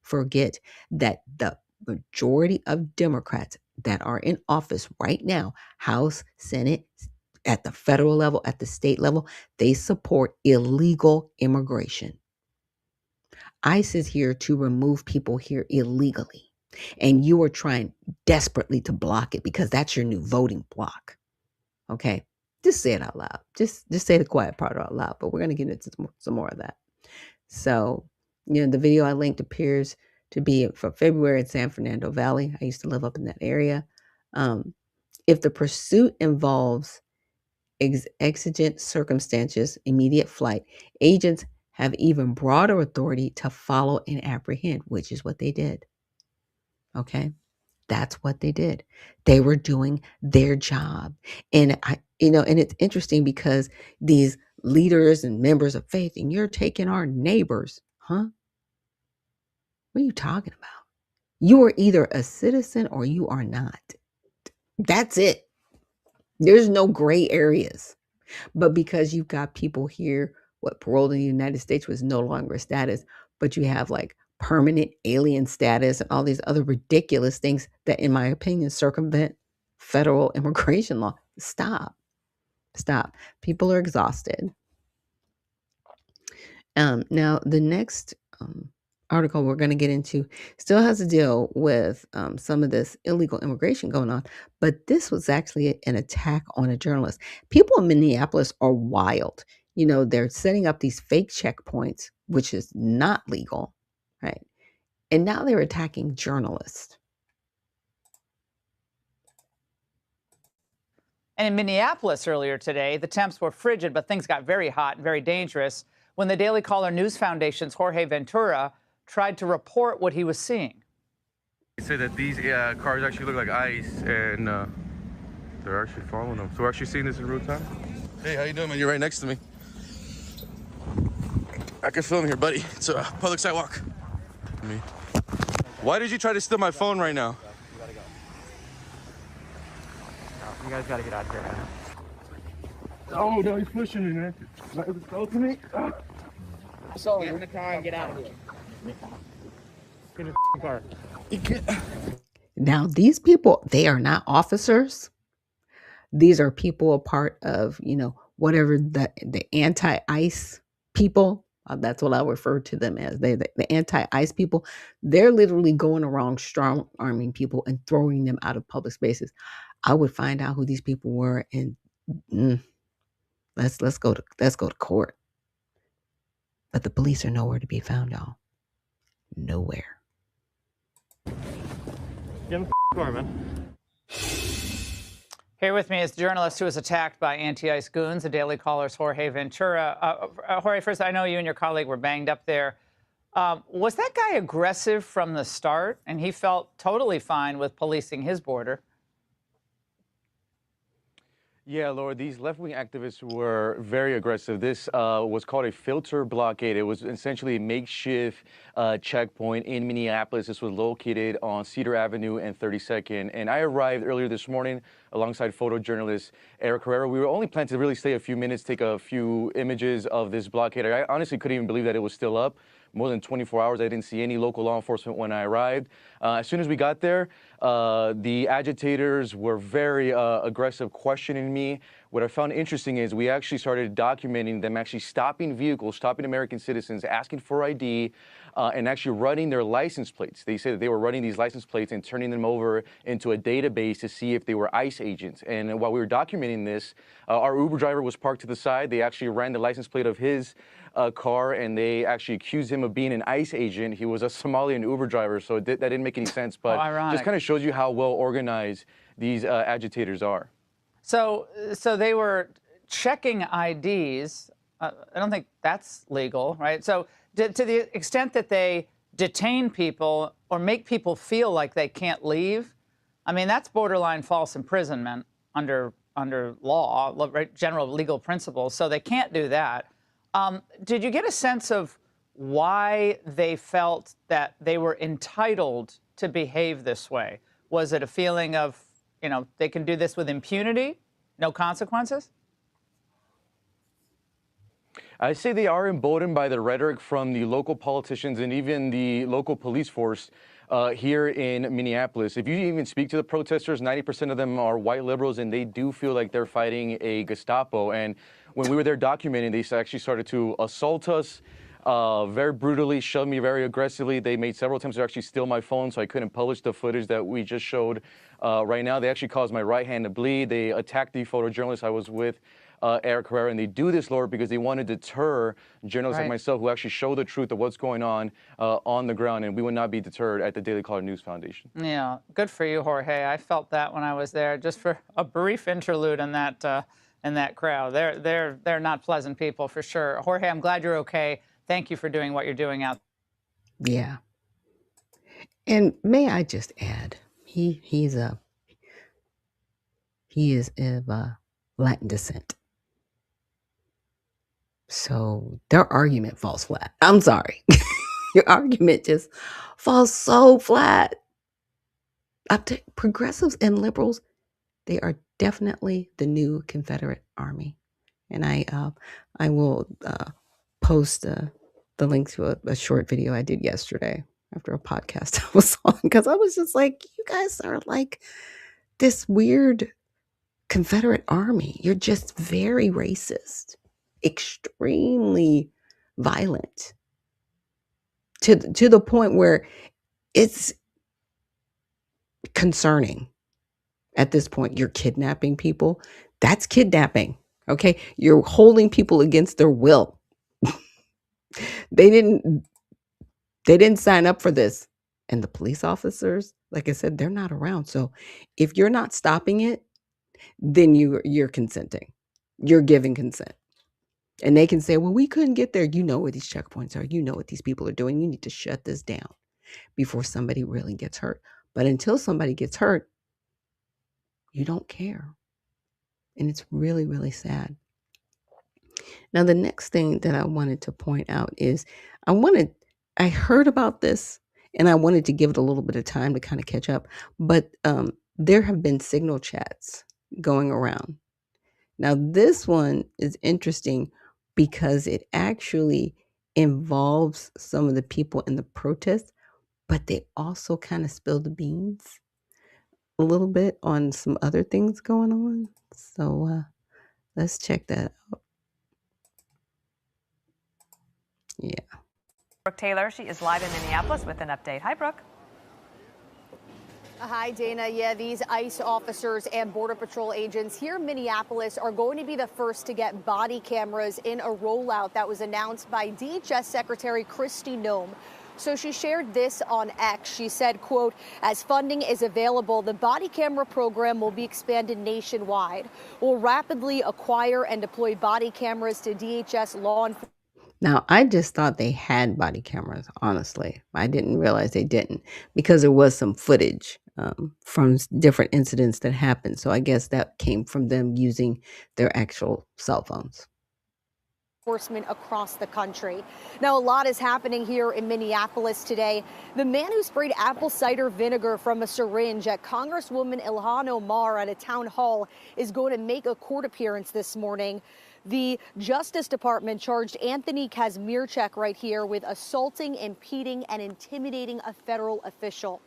forget that the majority of Democrats that are in office right now, House, Senate, at the federal level, at the state level, they support illegal immigration. ICE is here to remove people here illegally. And you are trying desperately to block it because that's your new voting block. Okay? Just say it out loud. Just say the quiet part out loud. But we're going to get into some more of that. So, the video I linked appears to be for February in San Fernando Valley. I used to live up in that area. If the pursuit involves exigent circumstances, immediate flight, agents have even broader authority to follow and apprehend, which is what they did. Okay? That's what they did. They were doing their job. And and it's interesting because these leaders and members of faith, and you're taking our neighbors, huh? What are you talking about? You are either a citizen or you are not. That's it. There's no gray areas. But because you've got people here, paroled in the United States was no longer a status, but you have like permanent alien status and all these other ridiculous things that, in my opinion, circumvent federal immigration law. Stop. Stop. People are exhausted. Now, the next article we're going to get into still has to deal with some of this illegal immigration going on, but this was actually an attack on a journalist. People in Minneapolis are wild. You know, they're setting up these fake checkpoints, which is not legal, right? And now they're attacking journalists. And in Minneapolis earlier today, the temps were frigid, but things got very hot and very dangerous when the Daily Caller News Foundation's Jorge Ventura tried to report what he was seeing. They say that these cars actually look like ice, and they're actually following them. So we're actually seeing this in real time. Hey, how you doing, man? You're right next to me. I can film here, buddy. It's a public sidewalk. Why did you try to steal my phone right now? You guys gotta get out of here, man. Oh, no, he's pushing me, man. Go to me. So get in the car and get out of here. Get in the car. Now, these people, they are not officers. These are people a part of, you know, whatever the anti-ICE people. That's what I refer to them as. The anti-ICE people. They're literally going around strong arming people and throwing them out of public spaces. I would find out who these people were, and let's go to court. But the police are nowhere to be found, y'all. Nowhere. Get in the car, man. Here with me is the journalist who was attacked by anti-ICE goons, the Daily Caller's Jorge Ventura. Jorge, first, I know you and your colleague were banged up there. Was that guy aggressive from the start? And he felt totally fine with policing his border. Yeah, Laura, these left-wing activists were very aggressive. This was called a filter blockade. It was essentially a makeshift checkpoint in Minneapolis. This was located on Cedar Avenue and 32nd. And I arrived earlier this morning alongside photojournalist Eric Herrera. We were only planning to really stay a few minutes, take a few images of this blockade. I honestly couldn't even believe that it was still up. More than 24 hours. I didn't see any local law enforcement when I arrived. As soon as we got there, the agitators were very aggressive, questioning me. What I found interesting is we actually started documenting them actually stopping vehicles, stopping American citizens, asking for ID, and actually running their license plates. They said that they were running these license plates and turning them over into a database to see if they were ICE agents. And while we were documenting this, our Uber driver was parked to the side. They actually ran the license plate of his car, and they actually accused him of being an ICE agent. He was a Somalian Uber driver, so that didn't make any sense. But just kind of shows you how well organized these agitators are. So they were checking IDs. I don't think that's legal, right? So to the extent that they detain people or make people feel like they can't leave, I mean, that's borderline false imprisonment under law, right, general legal principles. So they can't do that. Did you get a sense of why they felt that they were entitled to behave this way? Was it a feeling of, you know, they can do this with impunity, no consequences? I say they are emboldened by the rhetoric from the local politicians and even the local police force here in Minneapolis. If you even speak to the protesters, 90% of them are white liberals, and they do feel like they're fighting a Gestapo. And when we were there documenting, they actually started to assault us very brutally, shoved me very aggressively. They made several attempts to actually steal my phone, so I couldn't publish the footage that we just showed right now. They actually caused my right hand to bleed. They attacked the photojournalist I was with, Eric Herrera, and they do this, Lord, because they want to deter journalists like myself who actually show the truth of what's going on the ground, and we would not be deterred at the Daily Caller News Foundation. Yeah, good for you, Jorge. I felt that when I was there, just for a brief interlude in that crowd. They're not pleasant people for sure. Jorge, I'm glad you're okay. Thank you for doing what you're doing out there. Yeah. And may I just add, he is of Latin descent. So their argument falls flat. I'm sorry. Your argument just falls so flat. Progressives and liberals, they are definitely the new Confederate Army. And I will post the link to a short video I did yesterday after a podcast I was on, because I was just like, you guys are like this weird Confederate Army. You're just very racist, extremely violent to the point where it's concerning. At this point, you're kidnapping people. That's kidnapping. Okay? You're holding people against their will. They didn't sign up for this. And the police officers, like I said, they're not around. So if you're not stopping it, then you're consenting. You're giving consent. And they can say, well, we couldn't get there. You know where these checkpoints are. You know what these people are doing. You need to shut this down before somebody really gets hurt. But until somebody gets hurt, you don't care. And it's really, really sad. Now, the next thing that I wanted to point out is I heard about this and I wanted to give it a little bit of time to kind of catch up. But there have been signal chats going around. Now, this one is interesting because it actually involves some of the people in the protest, but they also kind of spill the beans a little bit on some other things going on. So let's check that out. Yeah. Brooke Taylor, she is live in Minneapolis with an update. Hi, Brooke. Hi, Dana. Yeah, these ICE officers and Border Patrol agents here in Minneapolis are going to be the first to get body cameras in a rollout that was announced by DHS Secretary Kristi Noem. So she shared this on X. She said, quote, as funding is available, the body camera program will be expanded nationwide. We'll rapidly acquire and deploy body cameras to DHS law enforcement. Now, I just thought they had body cameras, honestly. I didn't realize they didn't because there was some footage from different incidents that happened. So I guess that came from them using their actual cell phones. Enforcement across the country. Now, a lot is happening here in Minneapolis today. The man who sprayed apple cider vinegar from a syringe at Congresswoman Ilhan Omar at a town hall is going to make a court appearance this morning. The Justice Department charged Anthony Kazmierczak right here with assaulting, impeding, and intimidating a federal official.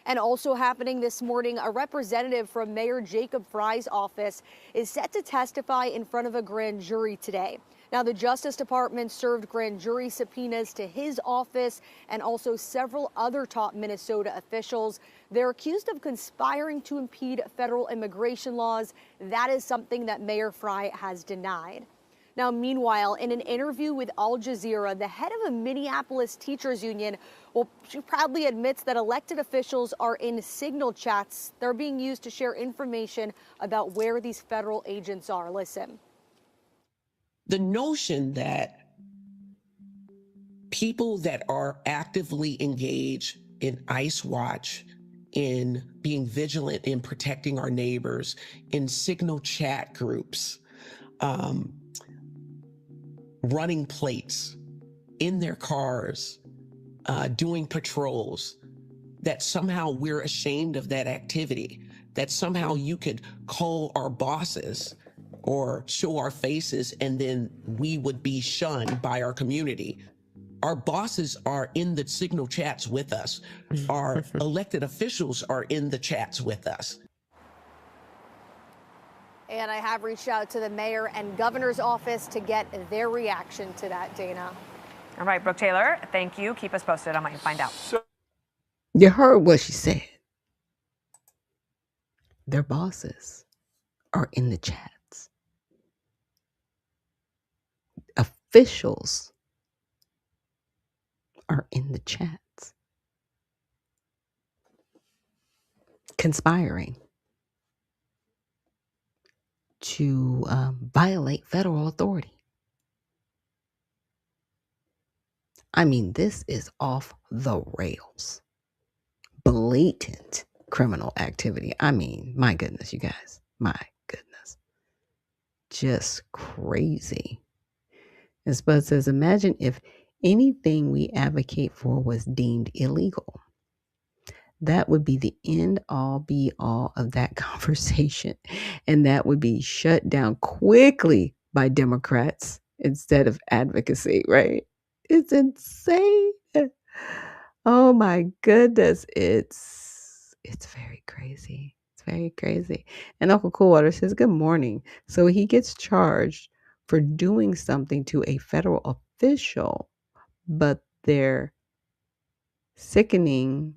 And also happening this morning, a representative from Mayor Jacob Fry's office is set to testify in front of a grand jury today. Now, the Justice Department served grand jury subpoenas to his office and also several other top Minnesota officials. They're accused of conspiring to impede federal immigration laws. That is something that Mayor Fry has denied. Now, meanwhile, in an interview with Al Jazeera, the head of a Minneapolis teachers union, well, she proudly admits that elected officials are in signal chats. They're being used to share information about where these federal agents are. Listen. The notion that people that are actively engaged in ICE Watch, in being vigilant in protecting our neighbors, in signal chat groups, running plates in their cars, doing patrols, that somehow we're ashamed of that activity, that somehow you could call our bosses or show our faces and then we would be shunned by our community. Our bosses are in the signal chats with us. Our elected officials are in the chats with us. And I have reached out to the mayor and governor's office to get their reaction to that, Dana. All right, Brooke Taylor, thank you. Keep us posted on what you find out. You heard what she said. Their bosses are in the chats. Officials are in the chats. Conspiring to violate federal authority. I mean, this is off the rails. Blatant criminal activity. I mean, my goodness, you guys. My goodness. Just crazy. And Spud says, imagine if anything we advocate for was deemed illegal. That would be the end all be all of that conversation. And that would be shut down quickly by Democrats instead of advocacy, right? It's insane. Oh my goodness. It's very crazy. It's Very crazy. And Uncle Coolwater says, good morning. So he gets charged for doing something to a federal official, but sickening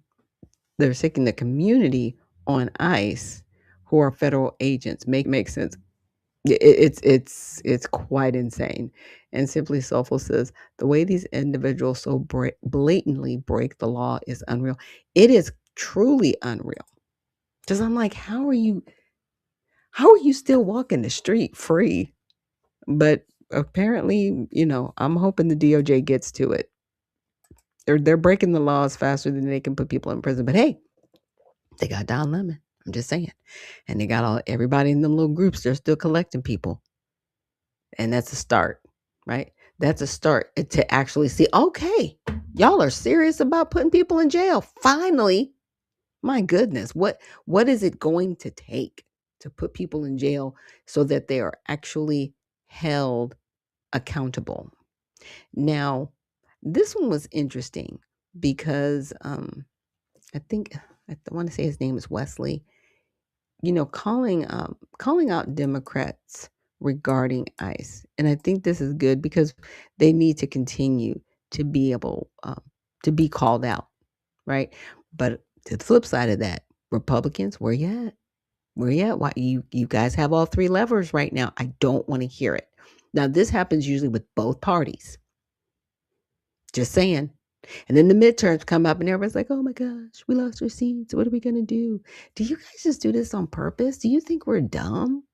they're sickening the community on ICE who are federal agents. Makes sense. It's quite insane. And Simply Soulful says the way these individuals so blatantly break the law is unreal. It is truly unreal. Because I'm like, how are you still walking the street free? But apparently, I'm hoping the DOJ gets to it. They're breaking the laws faster than they can put people in prison. But hey, they got Don Lemon. I'm just saying. And they got everybody in them little groups. They're still collecting people. And that's a start, right? That's a start to actually see, okay, y'all are serious about putting people in jail. Finally, my goodness, what is it going to take to put people in jail so that they are actually held accountable? Now, this one was interesting because I want to say his name is Wesley. Calling out Democrats regarding ICE, and I think this is good because they need to continue to be able to be called out, right? But to the flip side of that, Republicans, where you at? Where you at? Why you guys have all three levers right now? I don't want to hear it. Now this happens usually with both parties. Just saying. And then the midterms come up and everybody's like, oh my gosh, we lost our seats. What are we going to do? Do you guys just do this on purpose? Do you think we're dumb?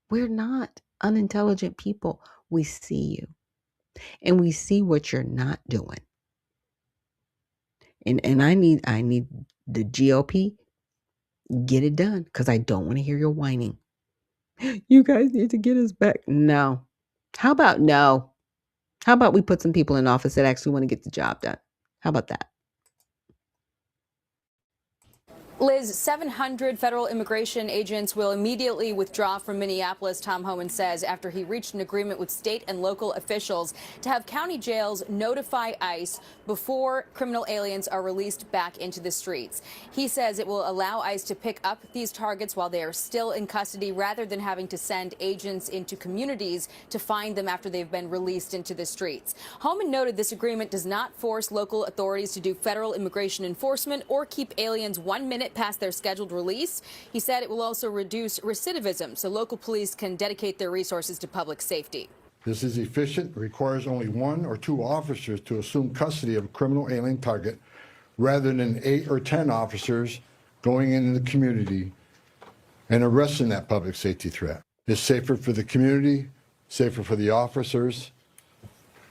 We're not unintelligent people. We see you and we see what you're not doing. And I need the GOP, get it done because I don't want to hear your whining. You guys need to get us back. No. How about no? How about we put some people in office that actually want to get the job done? How about that? Liz, 700 federal immigration agents will immediately withdraw from Minneapolis, Tom Homan says, after he reached an agreement with state and local officials to have county jails notify ICE before criminal aliens are released back into the streets. He says it will allow ICE to pick up these targets while they are still in custody rather than having to send agents into communities to find them after they've been released into the streets. Homan noted this agreement does not force local authorities to do federal immigration enforcement or keep aliens 1 minute past their scheduled release. He said it will also reduce recidivism so local police can dedicate their resources to public safety. This is efficient, requires only 1 or 2 officers to assume custody of a criminal alien target rather than 8 or 10 officers going into the community and arresting that public safety threat. It's safer for the community, safer for the officers,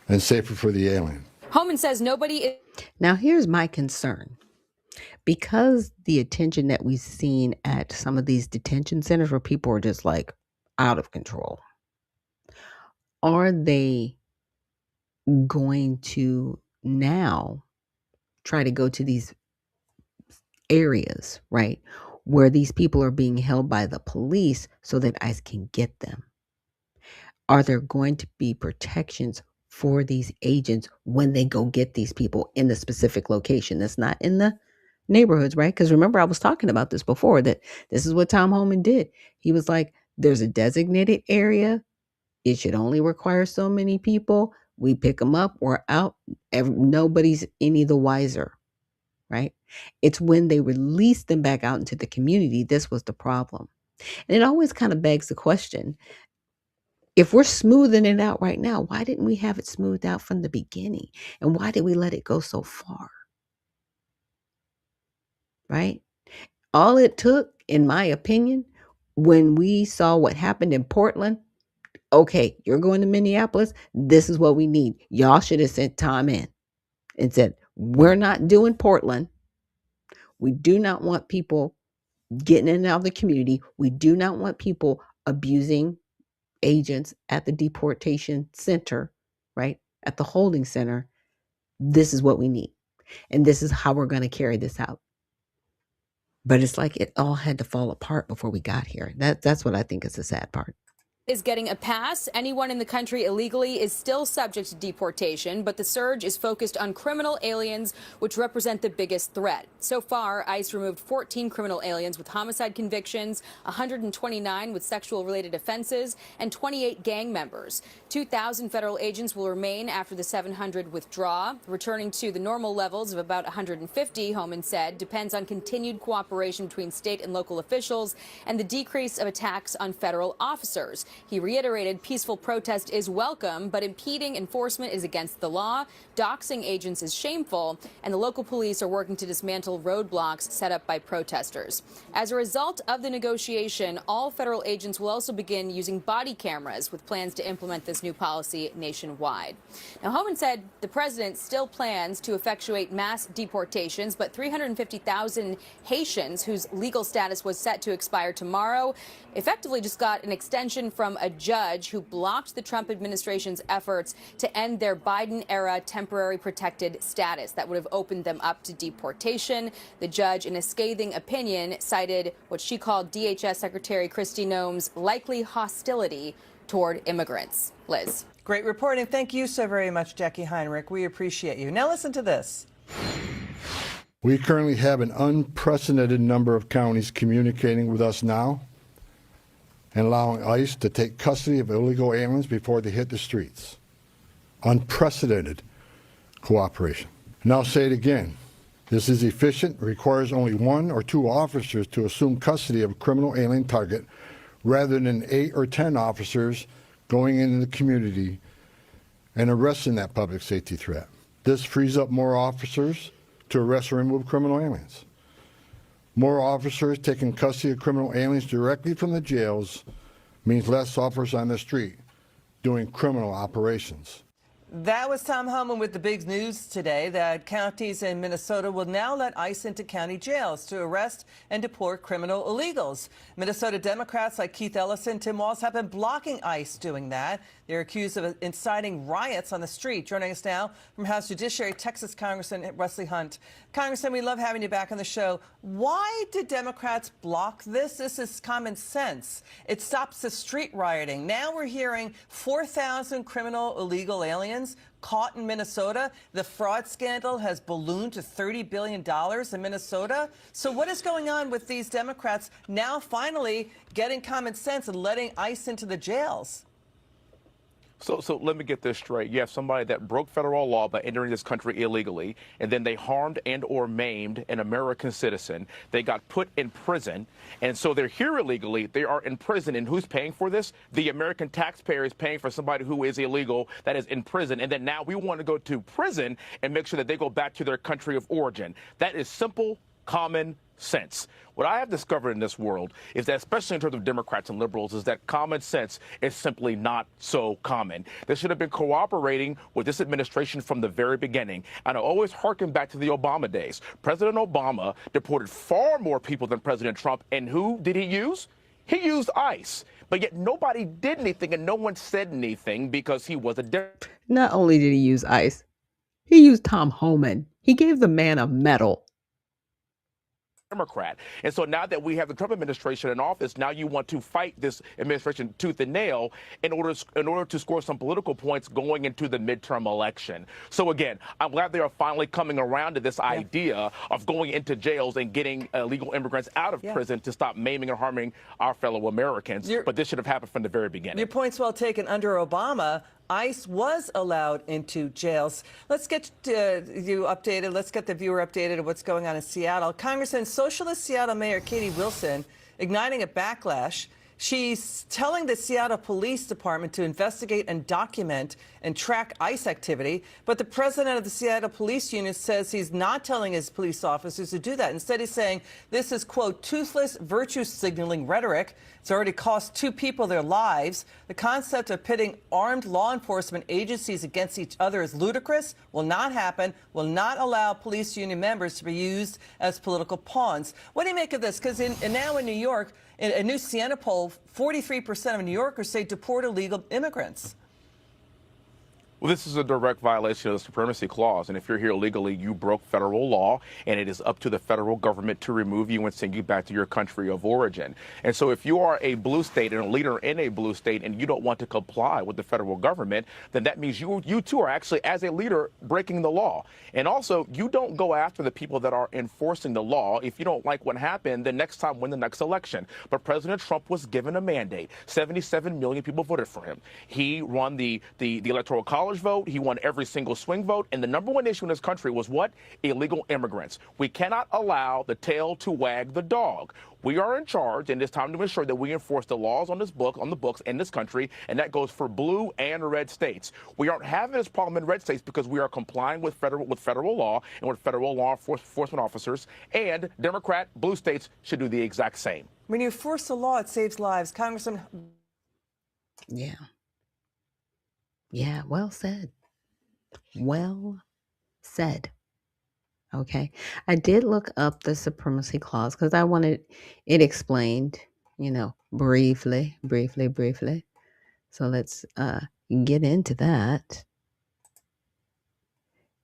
and safer for the alien. Homan says nobody is. Now, here's my concern. Because the attention that we've seen at some of these detention centers where people are just like out of control, are they going to now try to go to these areas, right, where these people are being held by the police so that ICE can get them? Are there going to be protections for these agents when they go get these people in the specific location that's not in the neighborhoods, right? Because remember, I was talking about this before, that this is what Tom Homan did. He was like, there's a designated area. It should only require so many people. We pick them up, we're out. Nobody's any the wiser, right? It's when they release them back out into the community, this was the problem. And it always kind of begs the question, if we're smoothing it out right now, why didn't we have it smoothed out from the beginning? And why did we let it go so far? Right? All it took, in my opinion, when we saw what happened in Portland, okay, you're going to Minneapolis, this is what we need. Y'all should have sent Tom in and said, we're not doing Portland. We do not want people getting in and out of the community. We do not want people abusing agents at the deportation center, right? At the holding center. This is what we need. And this is how we're going to carry this out. But it's like it all had to fall apart before we got here. That's what I think is the sad part. Is getting a pass. Anyone in the country illegally is still subject to deportation, but the surge is focused on criminal aliens, which represent the biggest threat. So far, ICE removed 14 criminal aliens with homicide convictions, 129 with sexual-related offenses, and 28 gang members. 2,000 federal agents will remain after the 700 withdraw, returning to the normal levels of about 150, Homan said, depends on continued cooperation between state and local officials and the decrease of attacks on federal officers. He reiterated peaceful protest is welcome, but impeding enforcement is against the law, doxing agents is shameful, and the local police are working to dismantle roadblocks set up by protesters. As a result of the negotiation, all federal agents will also begin using body cameras, with plans to implement this new policy nationwide. Now, Homan said the president still plans to effectuate mass deportations, but 350,000 Haitians, whose legal status was set to expire tomorrow, effectively just got an extension from a judge who blocked the Trump administration's efforts to end their Biden-era temporary protected status that would have opened them up to deportation. The judge, in a scathing opinion, cited what she called DHS Secretary Kristi Noem's likely hostility toward immigrants. Liz. Great reporting. Thank you so very much, Jackie Heinrich. We appreciate you. Now listen to this. We currently have an unprecedented number of counties communicating with us now and allowing ICE to take custody of illegal aliens before they hit the streets. Unprecedented cooperation. And I'll say it again. This is efficient, requires only 1 or 2 officers to assume custody of a criminal alien target rather than 8 or 10 officers going into the community and arresting that public safety threat. This frees up more officers to arrest or remove criminal aliens. More officers taking custody of criminal aliens directly from the jails means less officers on the street doing criminal operations. That was Tom Homan with the big news today that counties in Minnesota will now let ICE into county jails to arrest and deport criminal illegals. Minnesota Democrats like Keith Ellison, Tim Walz have been blocking ICE doing that. They're accused of inciting riots on the street. Joining us now from House Judiciary, Texas Congressman Wesley Hunt. Congressman, we love having you back on the show. Why did Democrats block this? This is common sense. It stops the street rioting. Now we're hearing 4,000 criminal illegal aliens caught in Minnesota. The fraud scandal has ballooned to $30 billion in Minnesota. So what is going on with these Democrats now finally getting common sense and letting ICE into the jails? So let me get this straight. You have somebody that broke federal law by entering this country illegally, and then they harmed and or maimed an American citizen. They got put in prison, and so they're here illegally. They are in prison, and who's paying for this? The American taxpayer is paying for somebody who is illegal that is in prison, and then now we want to go to prison and make sure that they go back to their country of origin. That is simple, common sense. What I have discovered in this world is that, especially in terms of Democrats and liberals, is that common sense is simply not so common. They should have been cooperating with this administration from the very beginning. And I always harken back to the Obama days. President Obama deported far more people than President Trump. And who did he use? He used ICE. But yet nobody did anything and no one said anything because he was a Democrat. Not only did he use ICE, he used Tom Homan. He gave the man a medal. Democrat. And so now that we have the Trump administration in office, now you want to fight this administration tooth and nail in order to score some political points going into the midterm election. So again, I'm glad they are finally coming around to this idea of going into jails and getting illegal immigrants out of prison to stop maiming and harming our fellow Americans. But this should have happened from the very beginning. Your point's well taken. Under Obama, ICE was allowed into jails. Let's get you updated. Let's get the viewer updated on what's going on in Seattle. Congressman, Socialist Seattle Mayor Katie Wilson igniting a backlash. She's telling the Seattle Police Department to investigate and document and track ICE activity. But the president of the Seattle Police Union says he's not telling his police officers to do that. Instead, he's saying this is, quote, toothless virtue signaling rhetoric. It's already cost 2 people their lives. The concept of pitting armed law enforcement agencies against each other is ludicrous, will not happen, will not allow police union members to be used as political pawns. What do you make of this? Because now in New York, in a new Siena poll, 43% of New Yorkers say deport illegal immigrants. Well, this is a direct violation of the Supremacy Clause, and if you're here illegally, you broke federal law, and it is up to the federal government to remove you and send you back to your country of origin. And so if you are a blue state and a leader in a blue state and you don't want to comply with the federal government, then that means you too are actually, as a leader, breaking the law. And also, you don't go after the people that are enforcing the law. If you don't like what happened, then next time win the next election. But President Trump was given a mandate. 77 million people voted for him. He won the Electoral College vote. He won every single swing vote. And the number one issue in this country was what? Illegal immigrants. We cannot allow the tail to wag the dog. We are in charge, and it's time to ensure that we enforce the laws on the books in this country, and that goes for blue and red states. We aren't having this problem in red states because we are complying with federal law and with federal law enforcement officers, and Democrat blue states should do the exact same. When you force the law, it saves lives. Congressman. Yeah. Yeah, well said. Well said. Okay. I did look up the Supremacy Clause because I wanted it explained, briefly. So let's get into that.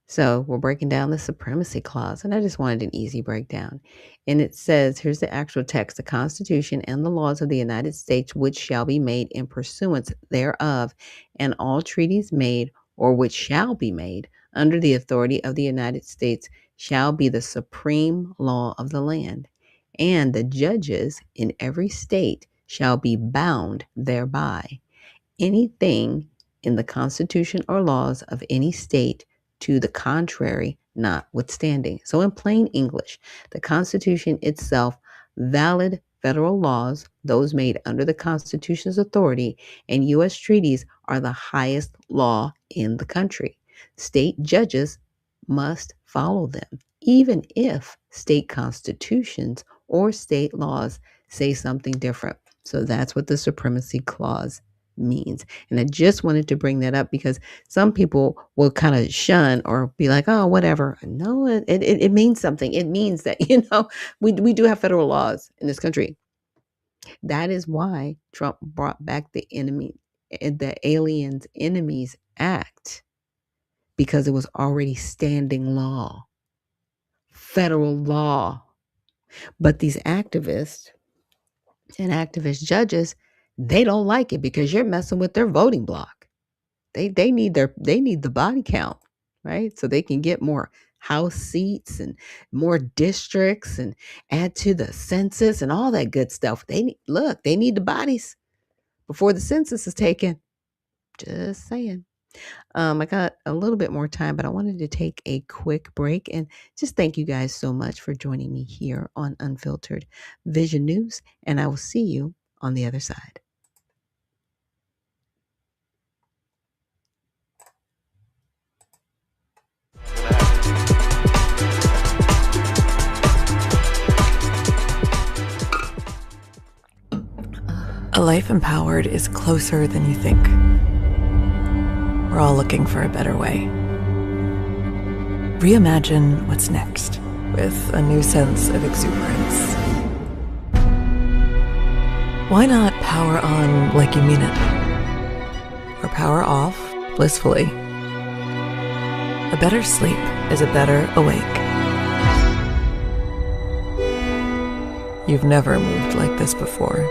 So we're breaking down the Supremacy Clause, and I just wanted an easy breakdown. And it says, here's the actual text: the Constitution and the laws of the United States, which shall be made in pursuance thereof, and all treaties made or which shall be made under the authority of the United States shall be the supreme law of the land. And the judges in every state shall be bound thereby. Anything in the Constitution or laws of any state to the contrary notwithstanding. So in plain English, the Constitution itself, valid federal laws, those made under the Constitution's authority, and U.S. treaties are the highest law in the country. State judges must follow them, even if state constitutions or state laws say something different. So that's what the Supremacy Clause means. And I just wanted to bring that up because some people will kind of shun or be like, oh, whatever. No, it means something. It means that, we do have federal laws in this country. That is why Trump brought back the Aliens Enemies Act, because it was already standing law, federal law. But these activists and activist judges, they don't like it because you're messing with their voting block. They need the body count, right? So they can get more House seats and more districts and add to the census and all that good stuff. They need the bodies before the census is taken. Just saying. I got a little bit more time, but I wanted to take a quick break and just thank you guys so much for joining me here on Unfiltered Vision News, and I will see you on the other side. A life empowered is closer than you think. We're all looking for a better way. Reimagine what's next with a new sense of exuberance. Why not power on like you mean it? Or power off blissfully? A better sleep is a better awake. You've never moved like this before.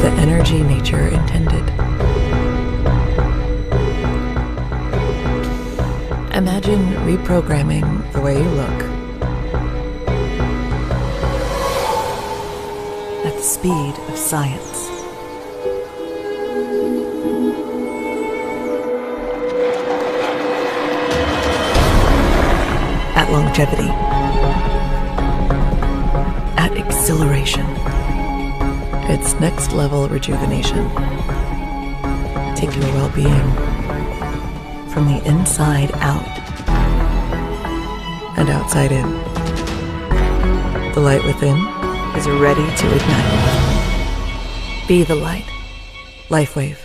The energy nature intended. Imagine reprogramming the way you look at the speed of science. At longevity. At exhilaration. It's next level rejuvenation. Take your well-being from the inside out and outside in. The light within is ready to ignite. Be the light. LifeWave.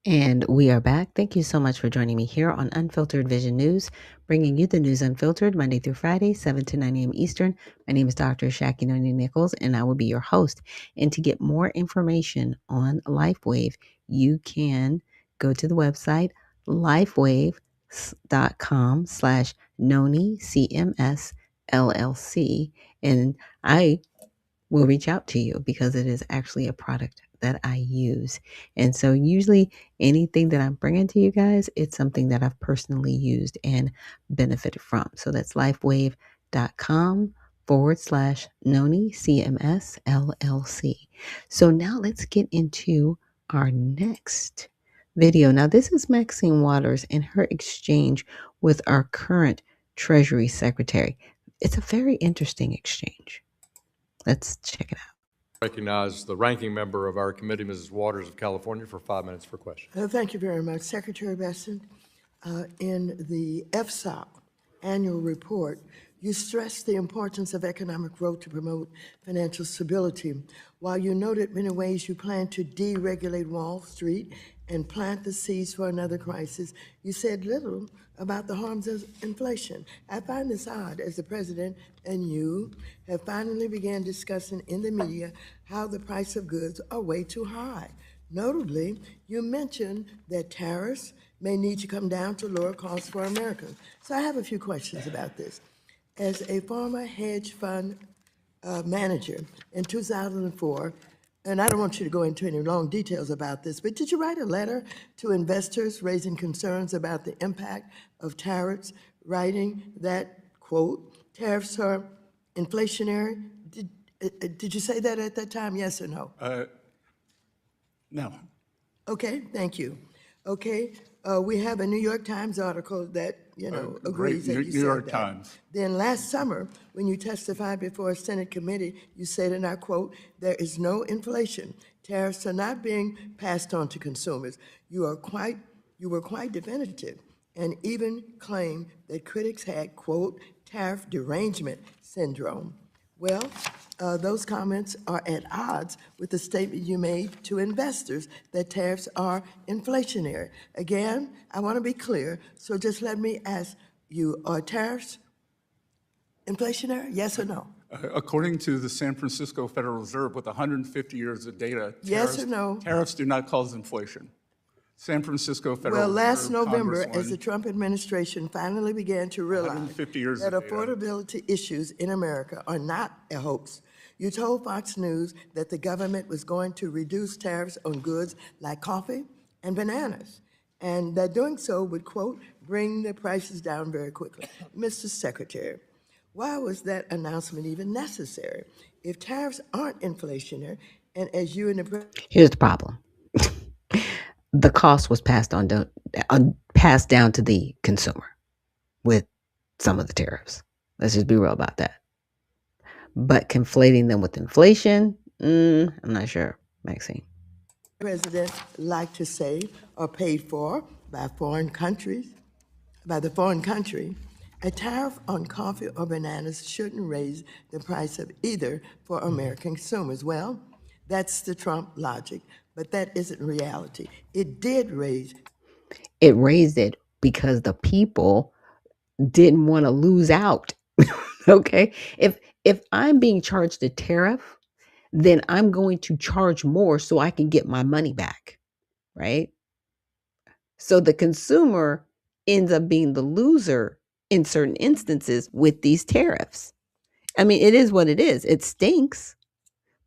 And we are back. Thank you so much for joining me here on Unfiltered Vision News, bringing you the news unfiltered Monday through Friday, 7 to 9 a.m. Eastern. My name is Dr. Ashaki Noni Nichols, and I will be your host. And to get more information on LifeWave, you can go to the website lifewave.com/Noni CMS LLC. And I will reach out to you because it is actually a product that I use. And so usually anything that I'm bringing to you guys, it's something that I've personally used and benefited from. So that's lifewave.com/Noni CMS LLC. So now let's get into our next video. Now this is Maxine Waters and her exchange with our current Treasury Secretary. It's a very interesting exchange. Let's check it out. Recognize the ranking member of our committee, Mrs. Waters of California, for 5 minutes for questions. Thank you very much. Secretary Besson, in the FSOC annual report, you stressed the importance of economic growth to promote financial stability. While you noted many ways you plan to deregulate Wall Street and plant the seeds for another crisis, you said little about the harms of inflation. I find this odd as the president and you have finally began discussing in the media how the price of goods are way too high. Notably, you mentioned that tariffs may need to come down to lower costs for Americans. So I have a few questions about this. As a former hedge fund manager in 2004, and I don't want you to go into any long details about this, but did you write a letter to investors raising concerns about the impact of tariffs, writing that, quote, tariffs are inflationary? Did you say that at that time, yes or no? No. Okay, thank you. Okay, we have a New York Times article that, agrees that you said New York that. Times. Then last summer, when you testified before a Senate committee, you said, and I quote, there is no inflation. Tariffs are not being passed on to consumers. You were quite definitive and even claimed that critics had, quote, tariff derangement syndrome. Well, those comments are at odds with the statement you made to investors that tariffs are inflationary. Again, I want to be clear, so just let me ask you, are tariffs inflationary, yes or no? According to the San Francisco Federal Reserve, with 150 years of data, Yes or no? Tariffs do not cause inflation. San Francisco Federal Well, Reserve. last November, Congresswoman, as the Trump administration finally began to realize 150 years that of data. affordability issues in America are not a hoax, you told Fox News that the government was going to reduce tariffs on goods like coffee and bananas, and that doing so would, quote, bring the prices down very quickly. Mr. Secretary, why was that announcement even necessary? If tariffs aren't inflationary, and as you and the Here's the problem. The cost was passed down to the consumer with some of the tariffs. Let's just be real about that. But conflating them with inflation, I'm not sure, Maxine. President like to say are paid for by foreign countries, by the foreign country, a tariff on coffee or bananas shouldn't raise the price of either for American consumers. Well, that's the Trump logic, but that isn't reality. It did raise. It raised it because the people didn't want to lose out. Okay? If I'm being charged a tariff, then I'm going to charge more so I can get my money back, right? So the consumer ends up being the loser in certain instances with these tariffs. I mean, it is what it is. It stinks,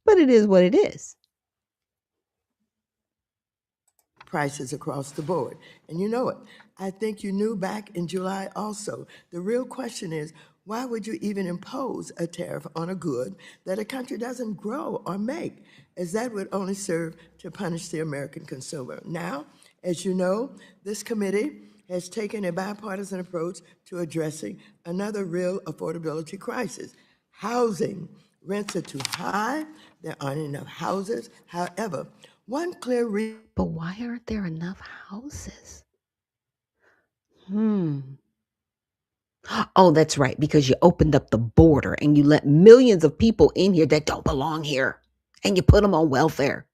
but it is what it is. Prices across the board. And you know it. I think you knew back in July also. The real question is, why would you even impose a tariff on a good that a country doesn't grow or make, as that would only serve to punish the American consumer? Now, as you know, this committee has taken a bipartisan approach to addressing another real affordability crisis. Housing. Rents are too high. There aren't enough houses. However, one clear reason. But why aren't there enough houses? Oh, that's right, because you opened up the border and you let millions of people in here that don't belong here, and you put them on welfare,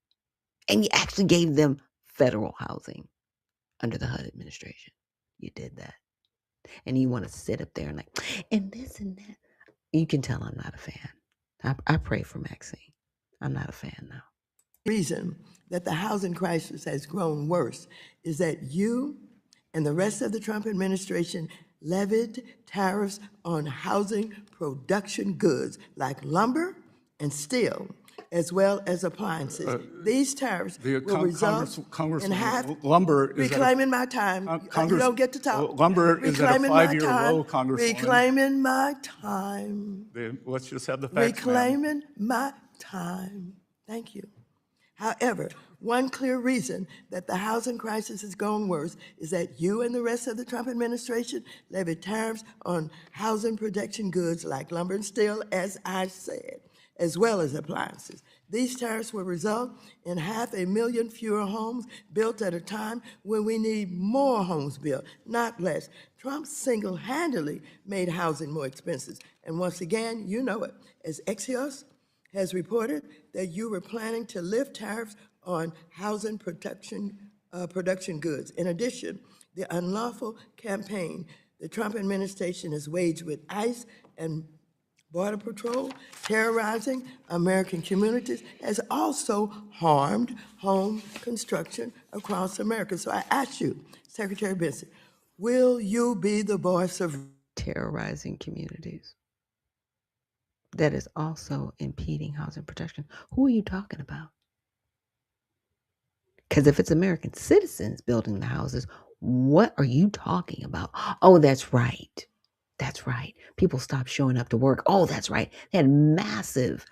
and you actually gave them federal housing. under the HUD administration. You did that. And you want to sit up there and like, and this and that. You can tell I'm not a fan. I pray for Maxine. I'm not a fan now. Reason that the housing crisis has grown worse is that you and the rest of the Trump administration levied tariffs on housing production goods like lumber and steel, as well as appliances. These tariffs will result in half. Lumber is reclaiming my time. You don't get to talk. Lumber is at a Reclaiming my 5-year time. low, Congresswoman. Reclaiming my time. Let's just have the facts, ma'am. Reclaiming my time. Thank you. However, one clear reason that the housing crisis has gone worse is that you and the rest of the Trump administration levied tariffs on housing production goods like lumber and steel, as I said, as well as appliances. These tariffs will result in 500,000 fewer homes built at a time when we need more homes built, not less. Trump single-handedly made housing more expensive. And once again, you know it, as Axios has reported that you were planning to lift tariffs on housing production goods. In addition, the unlawful campaign the Trump administration has waged with ICE and Border Patrol terrorizing American communities has also harmed home construction across America. So I ask you, Secretary Benson, will you be the voice of terrorizing communities that is also impeding housing protection? Who are you talking about? Because if it's American citizens building the houses, what are you talking about? Oh, that's right. That's right. People stopped showing up to work. Oh, that's right. They had massive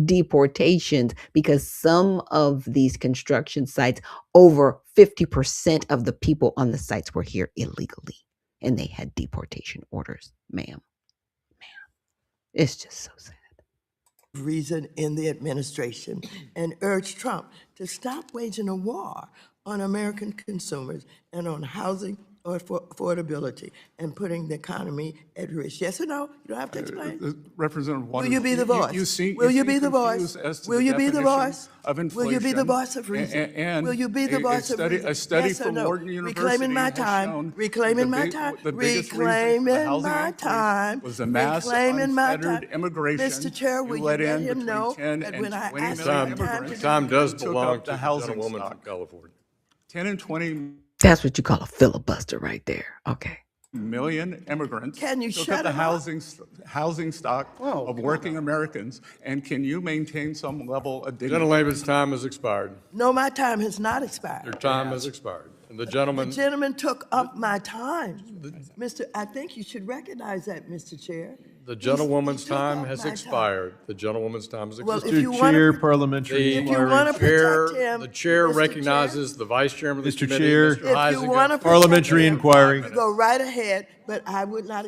deportations because some of these construction sites, over 50% of the people on the sites were here illegally, and they had deportation orders. Ma'am. It's just so sad. Reason in the administration and urge Trump to stop waging a war on American consumers and on housing or affordability and putting the economy at risk. Yes or no? You don't have to explain. Representative Waters, will you be the voice? Will you be the voice? Will you be the voice of inflation? Will you be the voice of reason? Will you be the voice of reason? A study yes from no? Wharton University reclaiming my has time. shown Reclaiming my time. Reclaiming my time. Was a mass unfettered immigration. Mr. Chair, will you let him know that when I asked time does belong to the gentlewoman from California. 10 and 20. That's what you call a filibuster right there. Okay. Million immigrants can you took shut up the housing stock of working Americans, and can you maintain some level of dignity? Gentleman's time has expired. No, my time has not expired. Your time has expired. And the gentleman took up my time. I think you should recognize that, Mr. Chair. The gentlewoman's time has expired. The gentlewoman's time has expired. Well, Mr. Chair, parliamentary inquiry. The chair recognizes the vice chairman of the Mr. committee, Chair, Mr. Heisinger. Parliamentary inquiry. Go right ahead, but I would not.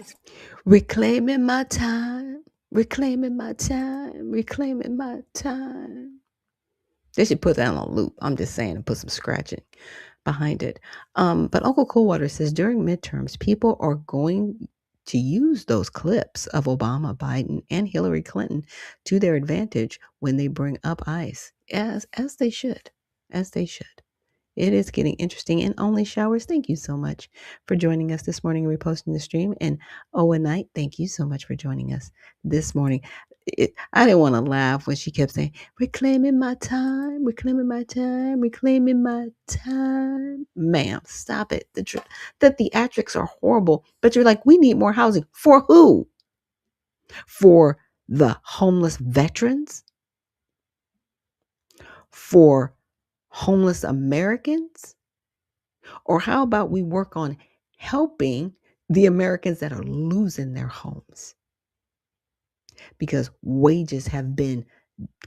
Reclaiming my time. Reclaiming my time. Reclaiming my time. They should put that on a loop. I'm just saying, and put some scratching behind it. But Uncle Coldwater says during midterms, people are going to use those clips of Obama, Biden, and Hillary Clinton to their advantage when they bring up ICE, as they should, as they should. It is getting interesting. And Only Showers, thank you so much for joining us this morning and reposting the stream. And Owen Knight, thank you so much for joining us this morning. I didn't want to laugh when she kept saying, reclaiming my time, reclaiming my time, reclaiming my time. Ma'am, stop it. The theatrics are horrible, but you're like, we need more housing. For who? For the homeless veterans? For homeless Americans? Or how about we work on helping the Americans that are losing their homes? Because wages have been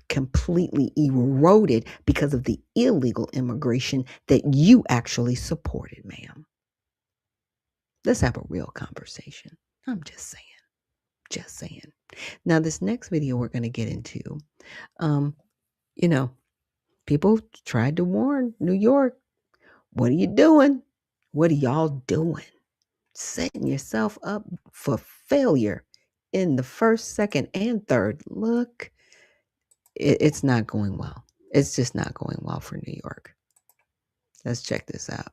completely eroded because of the illegal immigration that you actually supported, ma'am. Let's have a real conversation. I'm just saying. Just saying. Now, this next video we're going to get into, people tried to warn New York. What are you doing? What are y'all doing? Setting yourself up for failure in the first, second, and third. Look, it's not going well. It's just not going well for New York. Let's check this out.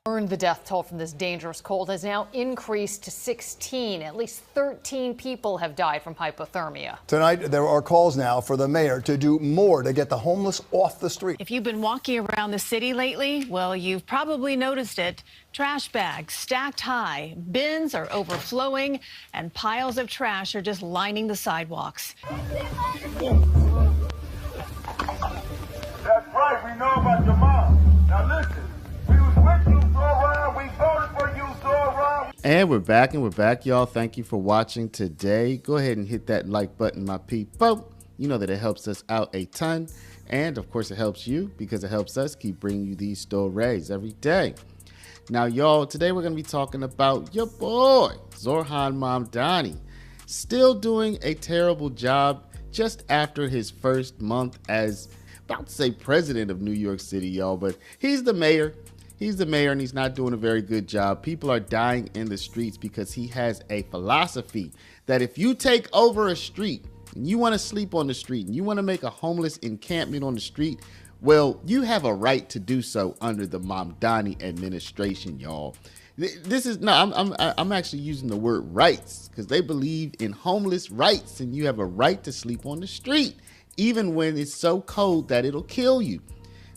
The death toll from this dangerous cold has now increased to 16. At least 13 people have died from hypothermia. Tonight, there are calls now for the mayor to do more to get the homeless off the street. If you've been walking around the city lately, well, you've probably noticed it. Trash bags stacked high, bins are overflowing, and piles of trash are just lining the sidewalks. That's right, we know about your mom. Now listen. And we're back, y'all. Thank you for watching today. Go ahead and hit that like button, my people. You know that it helps us out a ton. And of course, it helps you because it helps us keep bringing you these stories every day. Now, y'all, today we're going to be talking about your boy, Zohran Mamdani, still doing a terrible job just after his first month as, about to say, president of New York City, y'all. But he's the mayor. He's the mayor and he's not doing a very good job. People are dying in the streets because he has a philosophy that if you take over a street and you want to sleep on the street and you want to make a homeless encampment on the street, well, you have a right to do so under the Mamdani administration, y'all. This is, no, I'm actually using the word rights because they believe in homeless rights and you have a right to sleep on the street, even when it's so cold that it'll kill you.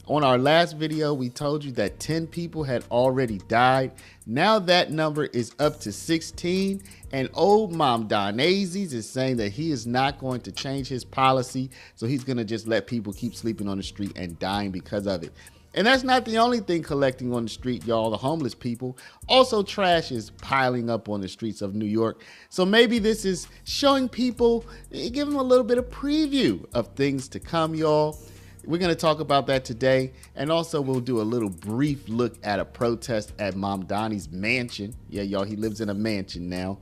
On our last video, we told you that 10 people had already died. Now that number is up to 16. And old Mamdanazis is saying that he is not going to change his policy. So he's going to just let people keep sleeping on the street and dying because of it. And that's not the only thing collecting on the street, y'all. The homeless people. Also, trash is piling up on the streets of New York. So maybe this is showing people, give them a little bit of preview of things to come, y'all. We're going to talk about that today. And also we'll do a little brief look at a protest at Mamdani's mansion. Yeah, y'all, he lives in a mansion now.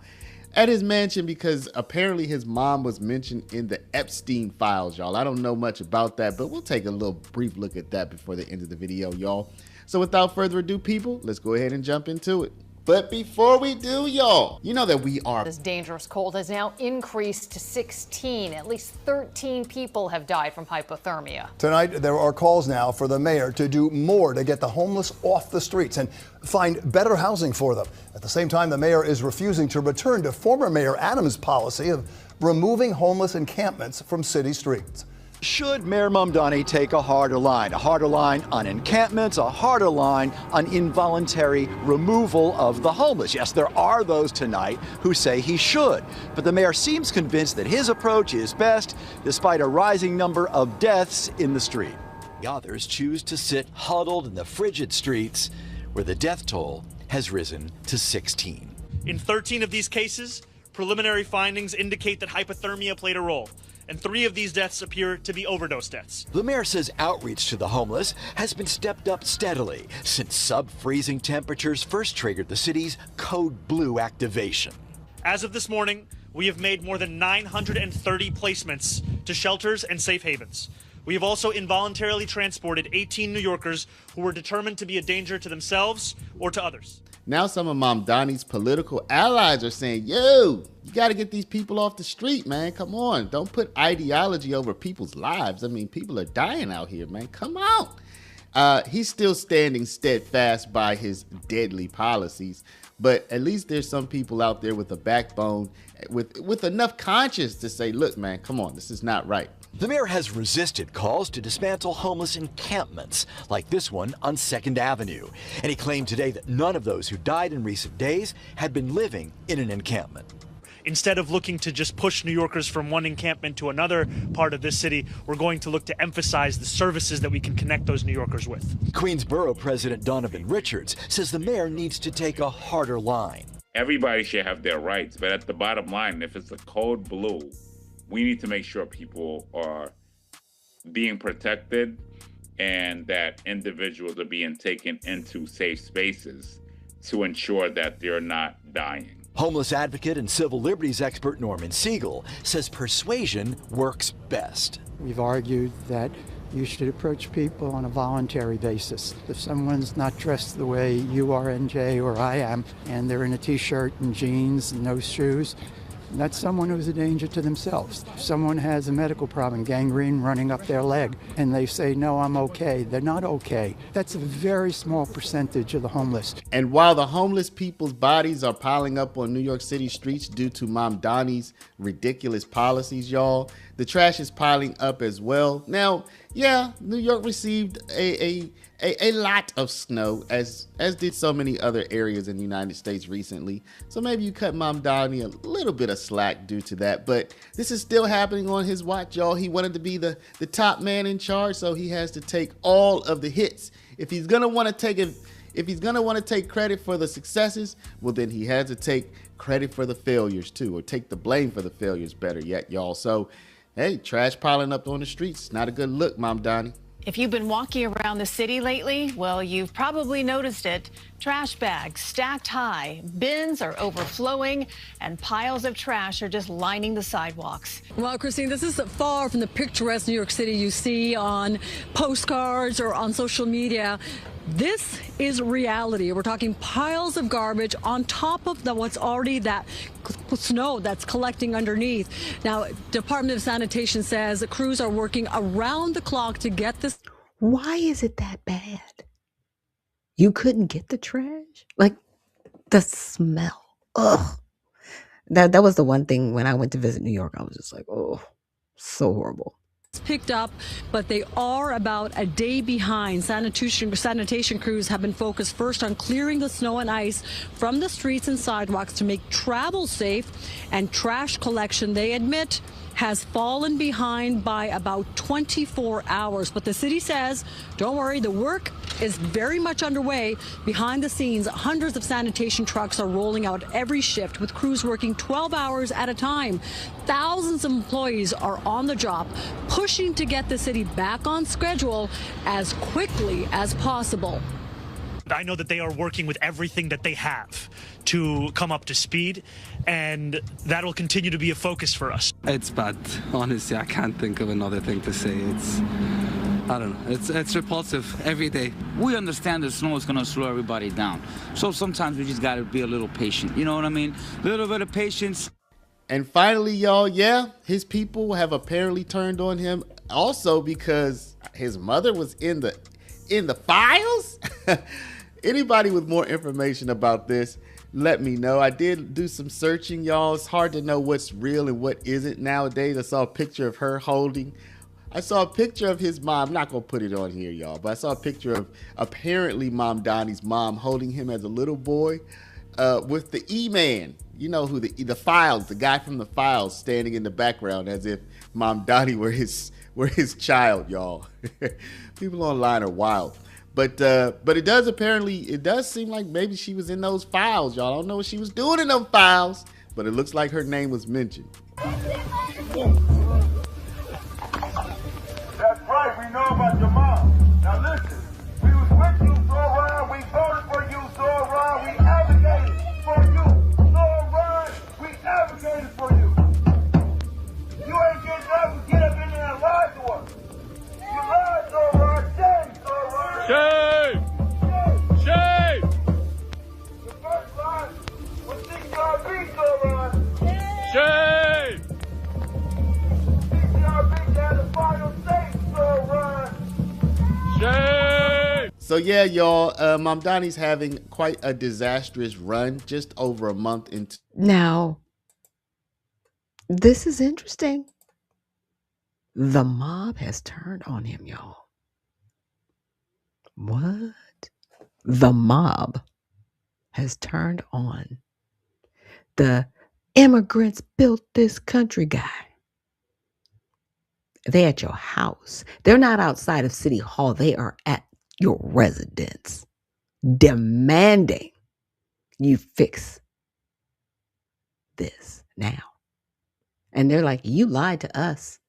At his mansion because apparently his mom was mentioned in the Epstein files, y'all. I don't know much about that, but we'll take a little brief look at that before the end of the video, y'all. So without further ado, people, let's go ahead and jump into it. But before we do, y'all, you know that we are. This dangerous cold has now increased to 16. At least 13 people have died from hypothermia. Tonight, there are calls now for the mayor to do more to get the homeless off the streets and find better housing for them. At the same time, the mayor is refusing to return to former Mayor Adams' policy of removing homeless encampments from city streets. Should Mayor Mamdani take a harder line on encampments, a harder line on involuntary removal of the homeless? Yes, there are those tonight who say he should, but the mayor seems convinced that his approach is best despite a rising number of deaths in the street. The others choose to sit huddled in the frigid streets where the death toll has risen to 16. In 13 of these cases, preliminary findings indicate that hypothermia played a role, and 3 of these deaths appear to be overdose deaths. The mayor says outreach to the homeless has been stepped up steadily since sub-freezing temperatures first triggered the city's Code Blue activation. As of this morning, we have made more than 930 placements to shelters and safe havens. We have also involuntarily transported 18 New Yorkers who were determined to be a danger to themselves or to others. Now some of Mamdani's political allies are saying, yo, you got to get these people off the street, man. Come on. Don't put ideology over people's lives. I mean, people are dying out here, man. Come on. He's still standing steadfast by his deadly policies, but at least there's some people out there with a backbone, with enough conscience to say, look, man, come on, this is not right. The mayor has resisted calls to dismantle homeless encampments like this one on 2nd Avenue. And he claimed today that none of those who died in recent days had been living in an encampment. Instead of looking to just push New Yorkers from one encampment to another part of this city, we're going to look to emphasize the services that we can connect those New Yorkers with. Queensboro President Donovan Richards says the mayor needs to take a harder line. Everybody should have their rights, but at the bottom line, if it's a code blue, we need to make sure people are being protected and that individuals are being taken into safe spaces to ensure that they're not dying. Homeless advocate and civil liberties expert Norman Siegel says persuasion works best. We've argued that you should approach people on a voluntary basis. If someone's not dressed the way you are, NJ, or I am, and they're in a t-shirt and jeans and no shoes, That's someone who's a danger to themselves. If someone has a medical problem, gangrene running up their leg, and they say, no, I'm okay. They're not okay. That's a very small percentage of the homeless. And while the homeless people's bodies are piling up on New York City streets due to Mom Donnie's ridiculous policies, y'all, the trash is piling up as well. Now, yeah, New York received a lot of snow, as did so many other areas in the United States recently. So maybe you cut Mom Donnie a little bit of slack due to that. But this is still happening on his watch, y'all. He wanted to be the top man in charge, so he has to take all of the hits. If he's gonna want to take it. If he's going to want to take credit for the successes, well, then he has to take credit for the failures too, or take the blame for the failures, better yet, y'all. So, hey, trash piling up on the streets. Not a good look, Mom Donnie. If you've been walking around the city lately, well, you've probably noticed it. Trash bags stacked high, bins are overflowing, and piles of trash are just lining the sidewalks. Well, Christine, this is far from the picturesque New York City you see on postcards or on social media. This is reality. We're talking piles of garbage on top of what's already that snow that's collecting underneath. Now, Department of Sanitation says crews are working around the clock to get this. Why is it that bad? You couldn't get the trash? Like, the smell. Ugh. That was the one thing when I went to visit New York. I was just like, oh, so horrible. Picked up, but they are about a day behind. Sanitation crews have been focused first on clearing the snow and ice from the streets and sidewalks to make travel safe, and trash collection, they admit, has fallen behind by about 24 hours. But the city says, don't worry, the work is very much underway. Behind the scenes, hundreds of sanitation trucks are rolling out every shift, with crews working 12 hours at a time. Thousands of employees are on the job, pushing to get the city back on schedule as quickly as possible. I know that they are working with everything that they have to come up to speed, and that'll continue to be a focus for us. It's bad. Honestly, I can't think of another thing to say. I don't know. It's repulsive every day. We understand the snow is going to slow everybody down. So sometimes we just got to be a little patient. You know what I mean? A little bit of patience. And finally, y'all, yeah, his people have apparently turned on him also because his mother was in the files. Anybody with more information about this, let me know. I did do some searching, y'all. It's hard to know what's real and what isn't nowadays. I saw a picture of her I saw a picture of his mom. I'm not going to put it on here, y'all, but I saw a picture of apparently Mom Donnie's mom holding him as a little boy with the E-Man. You know who the files, the guy from the files standing in the background as if Mom Donnie were his child, y'all. People online are wild. But it does seem like maybe she was in those files, y'all. I don't know what she was doing in those files, but it looks like her name was mentioned. That's right, we know about your mom. Now listen, we was with you, Zoran. We voted for you, Zoran. We advocated for you, Zoran. We advocated for you. You ain't getting up, get up in there and lie to us. You lied, Zoran. Shame, Zoran. Shame! Shame! The first line was 6RB, Zoran. Shame! 6RB had the final say, Zoran. Shame! So yeah, y'all, Mom Donnie's having quite a disastrous run, just over a month into. Now, this is interesting. The mob has turned on him, y'all. What? The mob has turned on the immigrants built this country guy. They're at your house. They're not outside of City Hall. They are at your residence, demanding you fix this now. And they're like, you lied to us.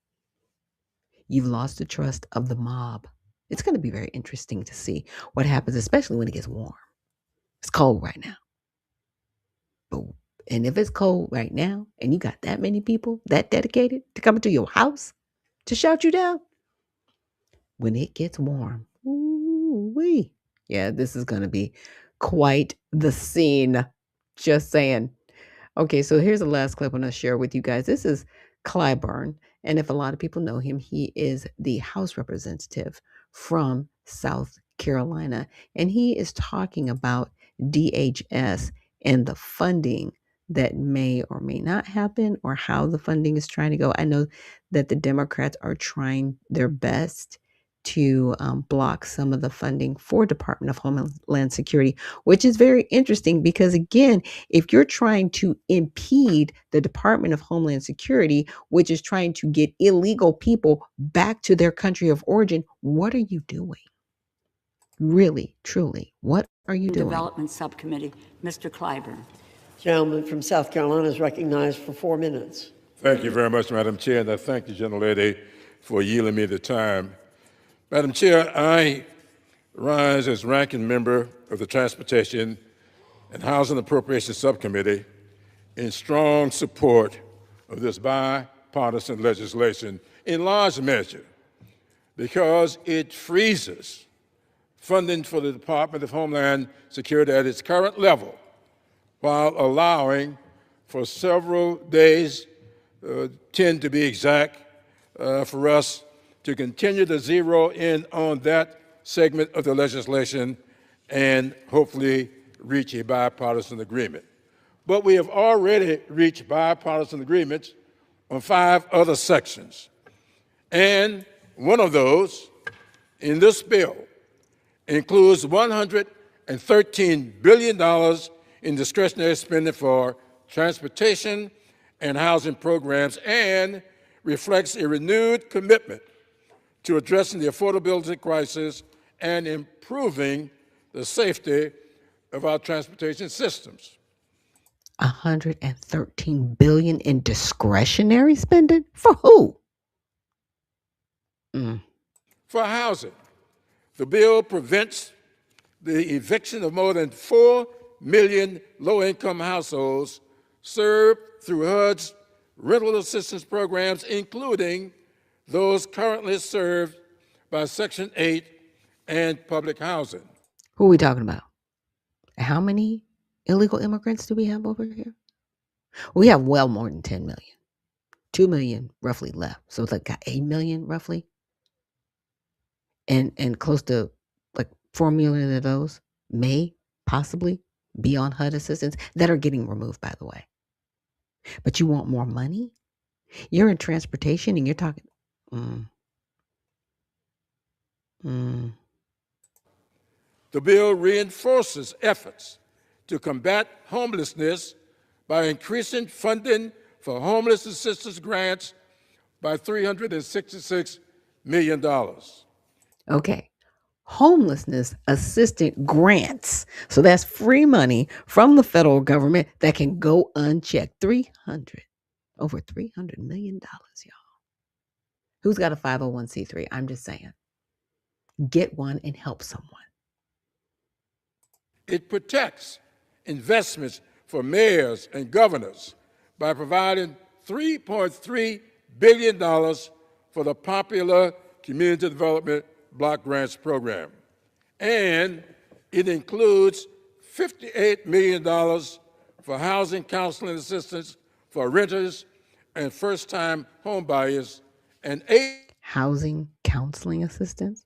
You've lost the trust of the mob. It's going to be very interesting to see what happens, especially when it gets warm. It's cold right now. And if it's cold right now and you got that many people that dedicated to coming to your house to shout you down, when it gets warm, ooh-wee. Yeah, this is going to be quite the scene. Just saying. Okay, so here's the last clip I'm going to share with you guys. This is Clyburn, and if a lot of people know him, he is the House representative from South Carolina, and he is talking about DHS and the funding that may or may not happen or how the funding is trying to go. I know that the Democrats are trying their best to block some of the funding for Department of Homeland Security, which is very interesting because, again, if you're trying to impede the Department of Homeland Security, which is trying to get illegal people back to their country of origin, what are you doing? Really, truly, what are you doing? Development Subcommittee, Mr. Clyburn. Gentleman from South Carolina is recognized for 4 minutes. Thank you very much, Madam Chair, and I thank the gentlelady for yielding me the time. Madam Chair, I rise as ranking member of the Transportation and Housing Appropriations Subcommittee in strong support of this bipartisan legislation, in large measure because it freezes funding for the Department of Homeland Security at its current level, while allowing for several days, 10 to be exact, for us to continue to zero in on that segment of the legislation and hopefully reach a bipartisan agreement. But we have already reached bipartisan agreements on 5 other sections. And one of those in this bill includes $113 billion in discretionary spending for transportation and housing programs and reflects a renewed commitment to addressing the affordability crisis and improving the safety of our transportation systems. $113 billion in discretionary spending? For who? For housing, the bill prevents the eviction of more than 4 million low-income households served through HUD's rental assistance programs, including those currently served by Section 8 and public housing. Who are we talking about? How many illegal immigrants do we have over here? We have well more than 10 million. 2 million roughly left. So it's like 8 million roughly. And close to like 4 million of those may possibly be on HUD assistance that are getting removed, by the way. But you want more money? You're in transportation and you're talking. The bill reinforces efforts to combat homelessness by increasing funding for homeless assistance grants by $366 million. Okay. Homelessness assistance grants. So that's free money from the federal government that can go unchecked. Over $300 million, y'all. Who's got a 501c3? I'm just saying. Get one and help someone. It protects investments for mayors and governors by providing $3.3 billion for the popular Community Development Block Grants Program. And it includes $58 million for housing counseling assistance for renters and first-time home buyers, and housing counseling assistance.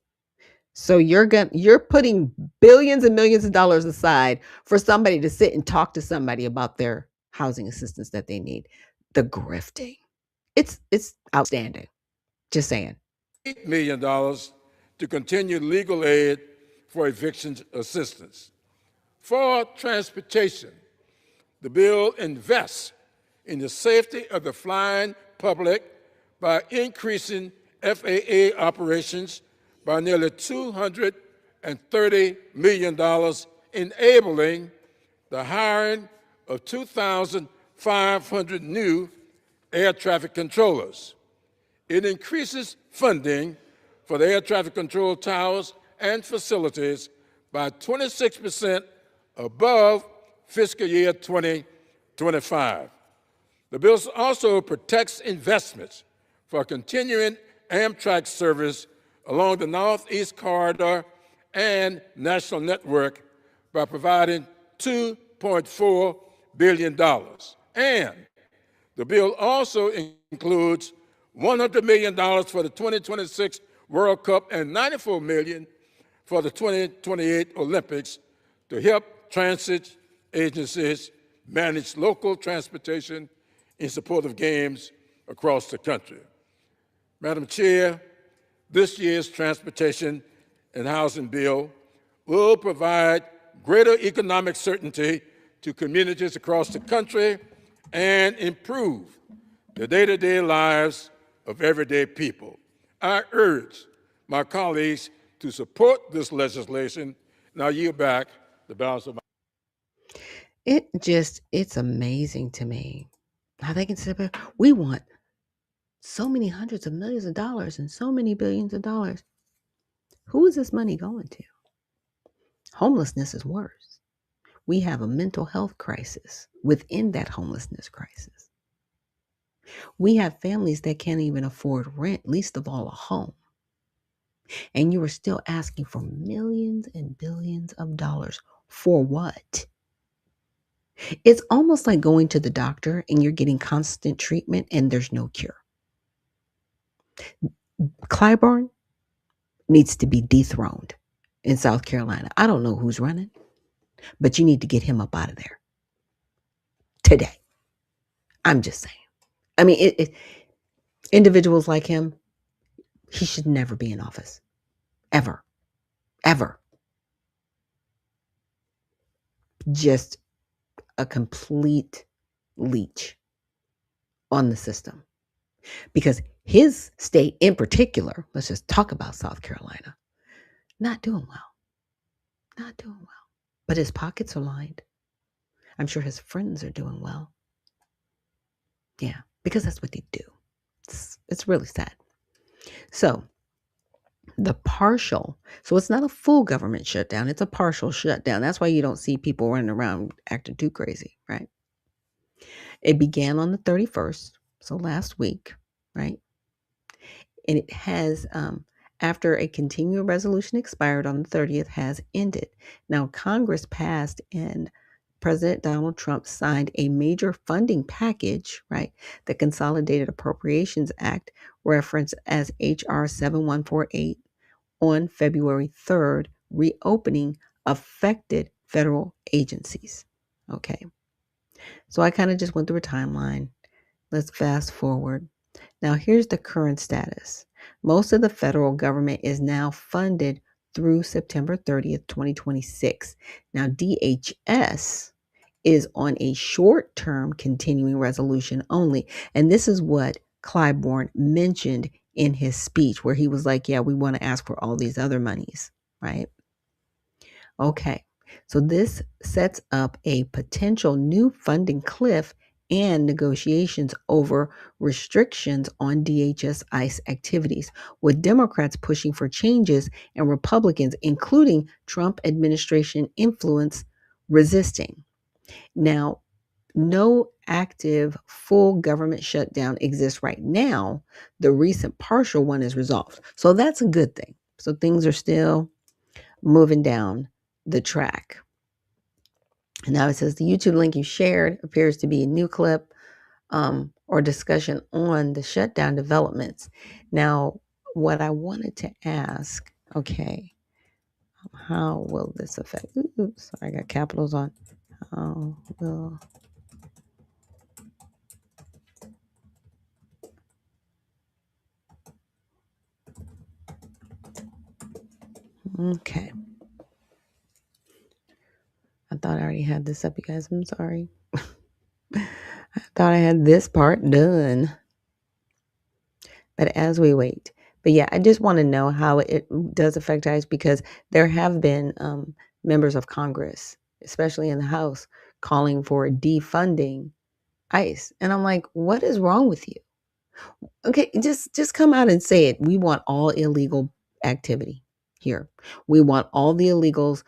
So you're putting billions and millions of dollars aside for somebody to sit and talk to somebody about their housing assistance that they need. The grifting. It's outstanding. Just saying. $8 million to continue legal aid for eviction assistance. For transportation, the bill invests in the safety of the flying public by increasing FAA operations by nearly $230 million, enabling the hiring of 2,500 new air traffic controllers. It increases funding for the air traffic control towers and facilities by 26% above fiscal year 2025. The bill also protects investments for continuing Amtrak service along the Northeast Corridor and national network by providing $2.4 billion. And the bill also includes $100 million for the 2026 World Cup and $94 million for the 2028 Olympics to help transit agencies manage local transportation in support of games across the country. Madam Chair, this year's transportation and housing bill will provide greater economic certainty to communities across the country and improve the day-to-day lives of everyday people. I urge my colleagues to support this legislation. Now yield back the balance of my. It's amazing to me how they can sit there. We want so many hundreds of millions of dollars and so many billions of dollars. Who is this money going to? Homelessness is worse. We have a mental health crisis within that homelessness crisis. We have families that can't even afford rent, least of all a home. And you are still asking for millions and billions of dollars. For what? It's almost like going to the doctor and you're getting constant treatment and there's no cure. Clyburn needs to be dethroned in South Carolina. I don't know who's running, but you need to get him up out of there today. I'm just saying. I mean, individuals like him, he should never be in office. Ever. Ever. Just a complete leech on the system. Because his state in particular, let's just talk about South Carolina, not doing well. Not doing well. But his pockets are lined. I'm sure his friends are doing well. Yeah, because that's what they do. It's really sad. So it's not a full government shutdown. It's a partial shutdown. That's why you don't see people running around acting too crazy, right? It began on the 31st, so last week, right? And it has, after a continuing resolution expired on the 30th, has ended. Now, Congress passed and President Donald Trump signed a major funding package, right? The Consolidated Appropriations Act, referenced as H.R. 7148, on February 3rd, reopening affected federal agencies. Okay. So I kind of just went through a timeline. Let's fast forward. Now, here's the current status. Most of the federal government is now funded through September 30th, 2026. Now, DHS is on a short-term continuing resolution only. And this is what Clyburn mentioned in his speech, where he was like, yeah, we want to ask for all these other monies, right? Okay, so this sets up a potential new funding cliff and negotiations over restrictions on DHS ICE activities, with Democrats pushing for changes and Republicans, including Trump administration influence, resisting. Now, no active full government shutdown exists right now. The recent partial one is resolved. So that's a good thing. So things are still moving down the track. And now it says the YouTube link you shared appears to be a new clip or discussion on the shutdown developments. Now, what I wanted to ask, okay, how will this affect? Oops, sorry, I got capitals on. How will Okay. I thought I already had this up, you guys. I'm sorry. I thought I had this part done. But as we wait. But yeah, I just want to know how it does affect ICE, because there have been members of Congress, especially in the House, calling for defunding ICE. And I'm like, what is wrong with you? Okay, just come out and say it. We want all illegal activity here. We want all the illegals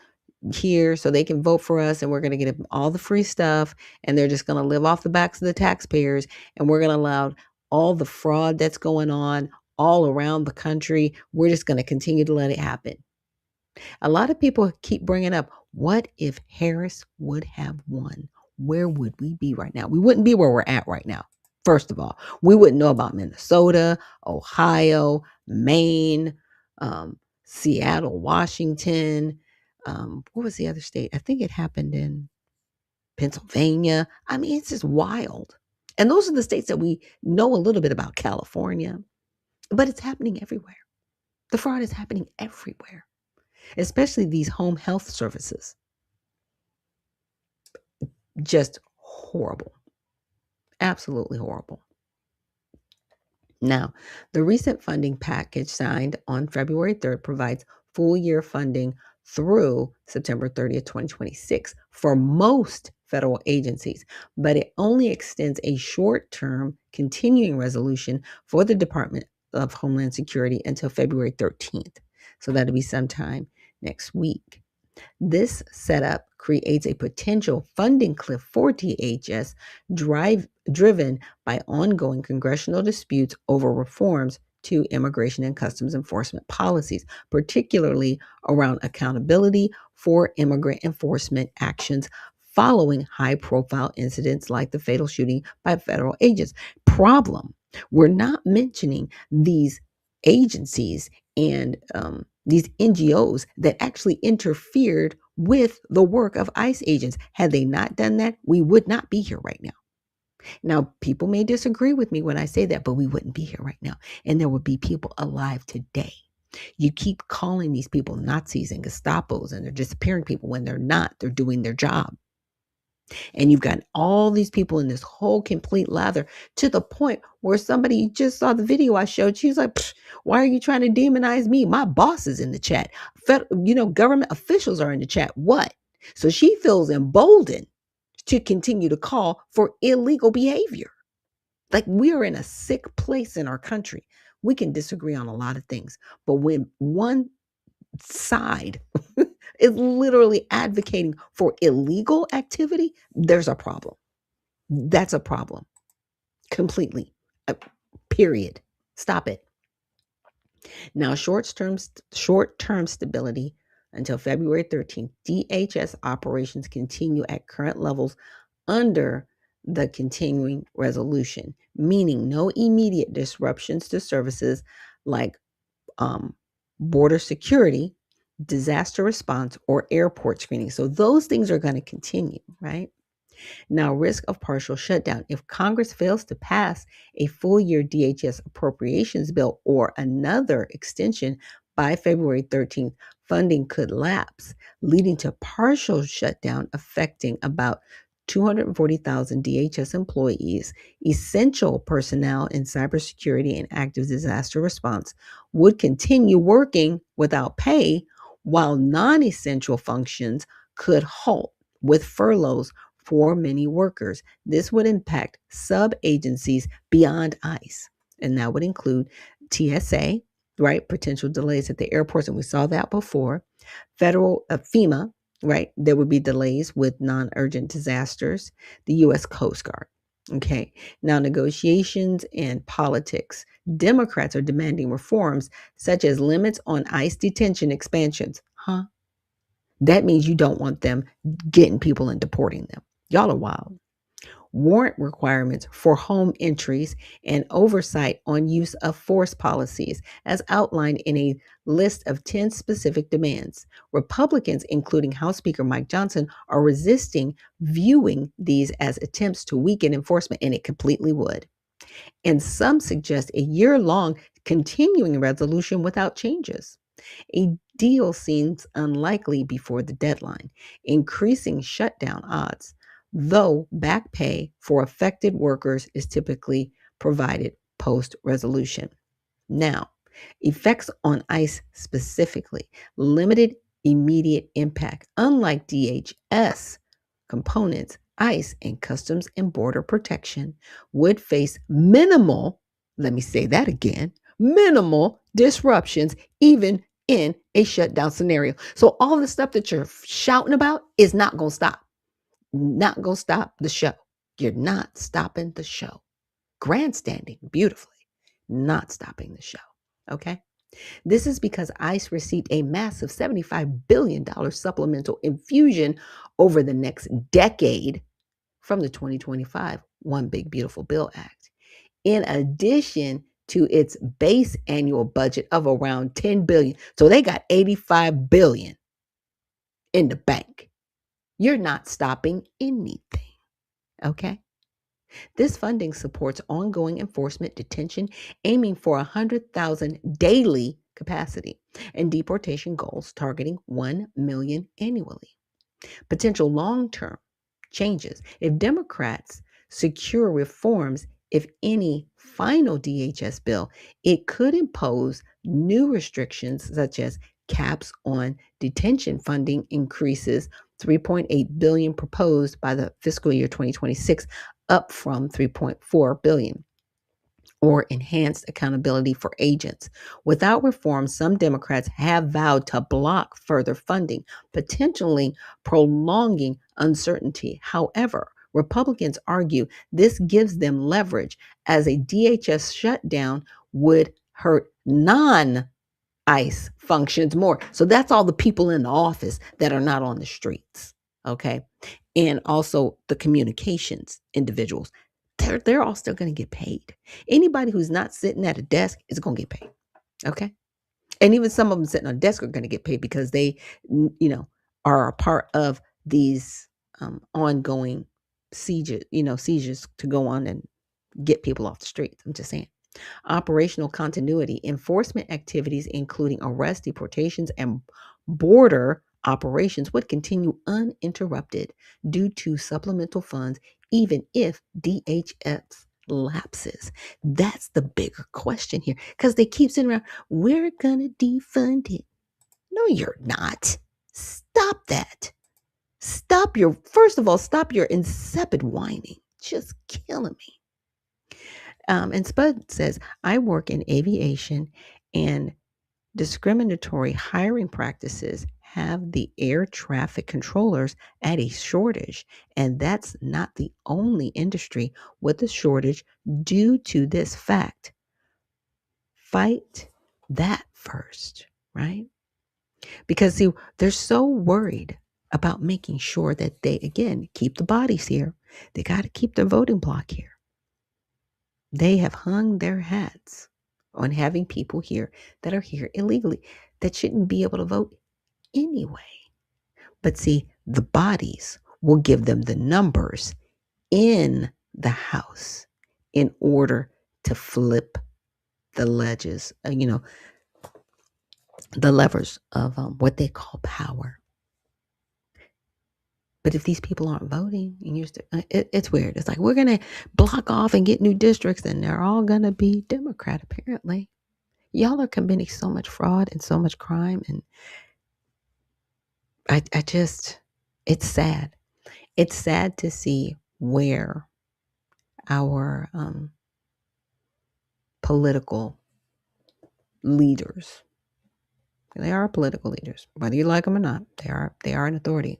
here so they can vote for us, and we're going to get them all the free stuff, and they're just going to live off the backs of the taxpayers, and we're going to allow all the fraud that's going on all around the country. We're just going to continue to let it happen. A lot of people keep bringing up, what if Harris would have won? where would we be right now? We wouldn't be where we're at right now. First of all, we wouldn't know about Minnesota, Ohio, Maine, Seattle, Washington. What was the other state? I think it happened in Pennsylvania. I mean, it's just wild. And those are the states that we know a little bit about. California, but it's happening everywhere. The fraud is happening everywhere, especially these home health services. Just horrible. Absolutely horrible. Now, the recent funding package signed on February 3rd provides full year funding through September 30th, 2026 for most federal agencies, but it only extends a short-term continuing resolution for the Department of Homeland Security until February 13th. So that'll be sometime next week. This setup creates a potential funding cliff for DHS driven by ongoing congressional disputes over reforms to immigration and customs enforcement policies, particularly around accountability for immigrant enforcement actions following high-profile incidents like the fatal shooting by federal agents. Problem, we're not mentioning these agencies and these NGOs that actually interfered with the work of ICE agents. Had they not done that, we would not be here right now. Now, people may disagree with me when I say that, but we wouldn't be here right now. And there would be people alive today. You keep calling these people Nazis and Gestapos, and they're disappearing people when they're not. They're doing their job. And you've got all these people in this whole complete lather to the point where somebody just saw the video I showed. She's like, why are you trying to demonize me? My boss is in the chat. Government officials are in the chat. What? So she feels emboldened to continue to call for illegal behavior. Like, we are in a sick place in our country. We can disagree on a lot of things, but when one side is literally advocating for illegal activity, there's a problem. That's a problem. Completely. Period. Stop it. Now, short-term stability until February 13th. DHS operations continue at current levels under the continuing resolution, meaning no immediate disruptions to services like border security, disaster response, or airport screening. So those things are going to continue, right? Now, risk of partial shutdown. If Congress fails to pass a full year DHS appropriations bill or another extension by February 13th, funding could lapse, leading to partial shutdown affecting about 240,000 DHS employees. Essential personnel in cybersecurity and active disaster response would continue working without pay, while non-essential functions could halt with furloughs for many workers. This would impact sub-agencies beyond ICE, and that would include TSA, right? Potential delays at the airports, and we saw that before. Federal FEMA, right? There would be delays with non-urgent disasters. The U.S. Coast Guard. Okay. Now, negotiations and politics. Democrats are demanding reforms such as limits on ICE detention expansions. Huh? That means you don't want them getting people and deporting them. Y'all are wild. Warrant requirements for home entries and oversight on use of force policies, as outlined in a list of 10 specific demands. Republicans, including House Speaker Mike Johnson, are resisting viewing these as attempts to weaken enforcement, and it completely would. And some suggest a year-long continuing resolution without changes. A deal seems unlikely before the deadline, increasing shutdown odds, though back pay for affected workers is typically provided post-resolution. Now, effects on ICE specifically, limited immediate impact. Unlike DHS components, ICE and Customs and Border Protection would face minimal, let me say that again, minimal disruptions even in a shutdown scenario. So all the stuff that you're shouting about is not going to stop. Not going to stop the show. You're not stopping the show. Grandstanding beautifully, not stopping the show. Okay? This is because ICE received a massive $75 billion supplemental infusion over the next decade from the 2025 One Big Beautiful Bill Act, in addition to its base annual budget of around $10 billion. So they got $85 billion in the bank. You're not stopping anything, okay? This funding supports ongoing enforcement detention, aiming for 100,000 daily capacity, and deportation goals targeting 1 million annually. Potential long-term changes. If Democrats secure reforms, if any final DHS bill, it could impose new restrictions such as caps on detention funding increases, $3.8 billion proposed by the fiscal year 2026, up from $3.4 billion, or enhanced accountability for agents. Without reform, some Democrats have vowed to block further funding, potentially prolonging uncertainty. However, Republicans argue this gives them leverage, as a DHS shutdown would hurt non-ICE functions more. So that's all the people in the office that are not on the streets, okay? And also the communications individuals. They're all still going to get paid. Anybody who's not sitting at a desk is going to get paid, okay? And even some of them sitting on a desk are going to get paid because they, are a part of these ongoing seizures to go on and get people off the streets. I'm just saying. Operational continuity, enforcement activities, including arrest, deportations, and border operations, would continue uninterrupted due to supplemental funds, even if DHS lapses. That's the bigger question here, because they keep saying around, we're going to defund it. No, you're not. Stop that. First of all, stop your insipid whining. Just killing me. And Spud says, I work in aviation, and discriminatory hiring practices have the air traffic controllers at a shortage. And that's not the only industry with a shortage due to this fact. Fight that first, right? Because see, they're so worried about making sure that they, again, keep the bodies here. They got to keep the voting block here. They have hung their hats on having people here that are here illegally, that shouldn't be able to vote anyway. But see, the bodies will give them the numbers in the House in order to flip the ledges, the levers of what they call power. But if these people aren't voting, and it's weird. It's like, we're going to block off and get new districts, and they're all going to be Democrat, apparently. Y'all are committing so much fraud and so much crime. And it's sad. It's sad to see where our political leaders, they are political leaders, whether you like them or not, they are an authority.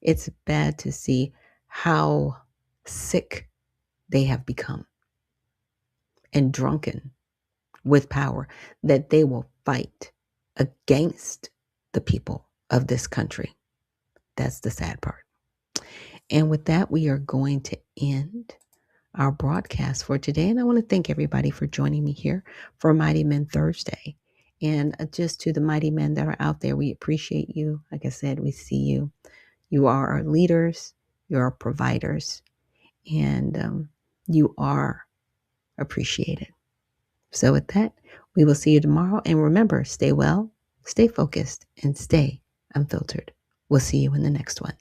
It's bad to see how sick they have become and drunken with power, that they will fight against the people of this country. That's the sad part. And with that, we are going to end our broadcast for today. And I want to thank everybody for joining me here for Mighty Men Thursday. And just to the mighty men that are out there, we appreciate you. Like I said, we see you. You are our leaders. You are our providers. And you are appreciated. So with that, we will see you tomorrow. And remember, stay well, stay focused, and stay unfiltered. We'll see you in the next one.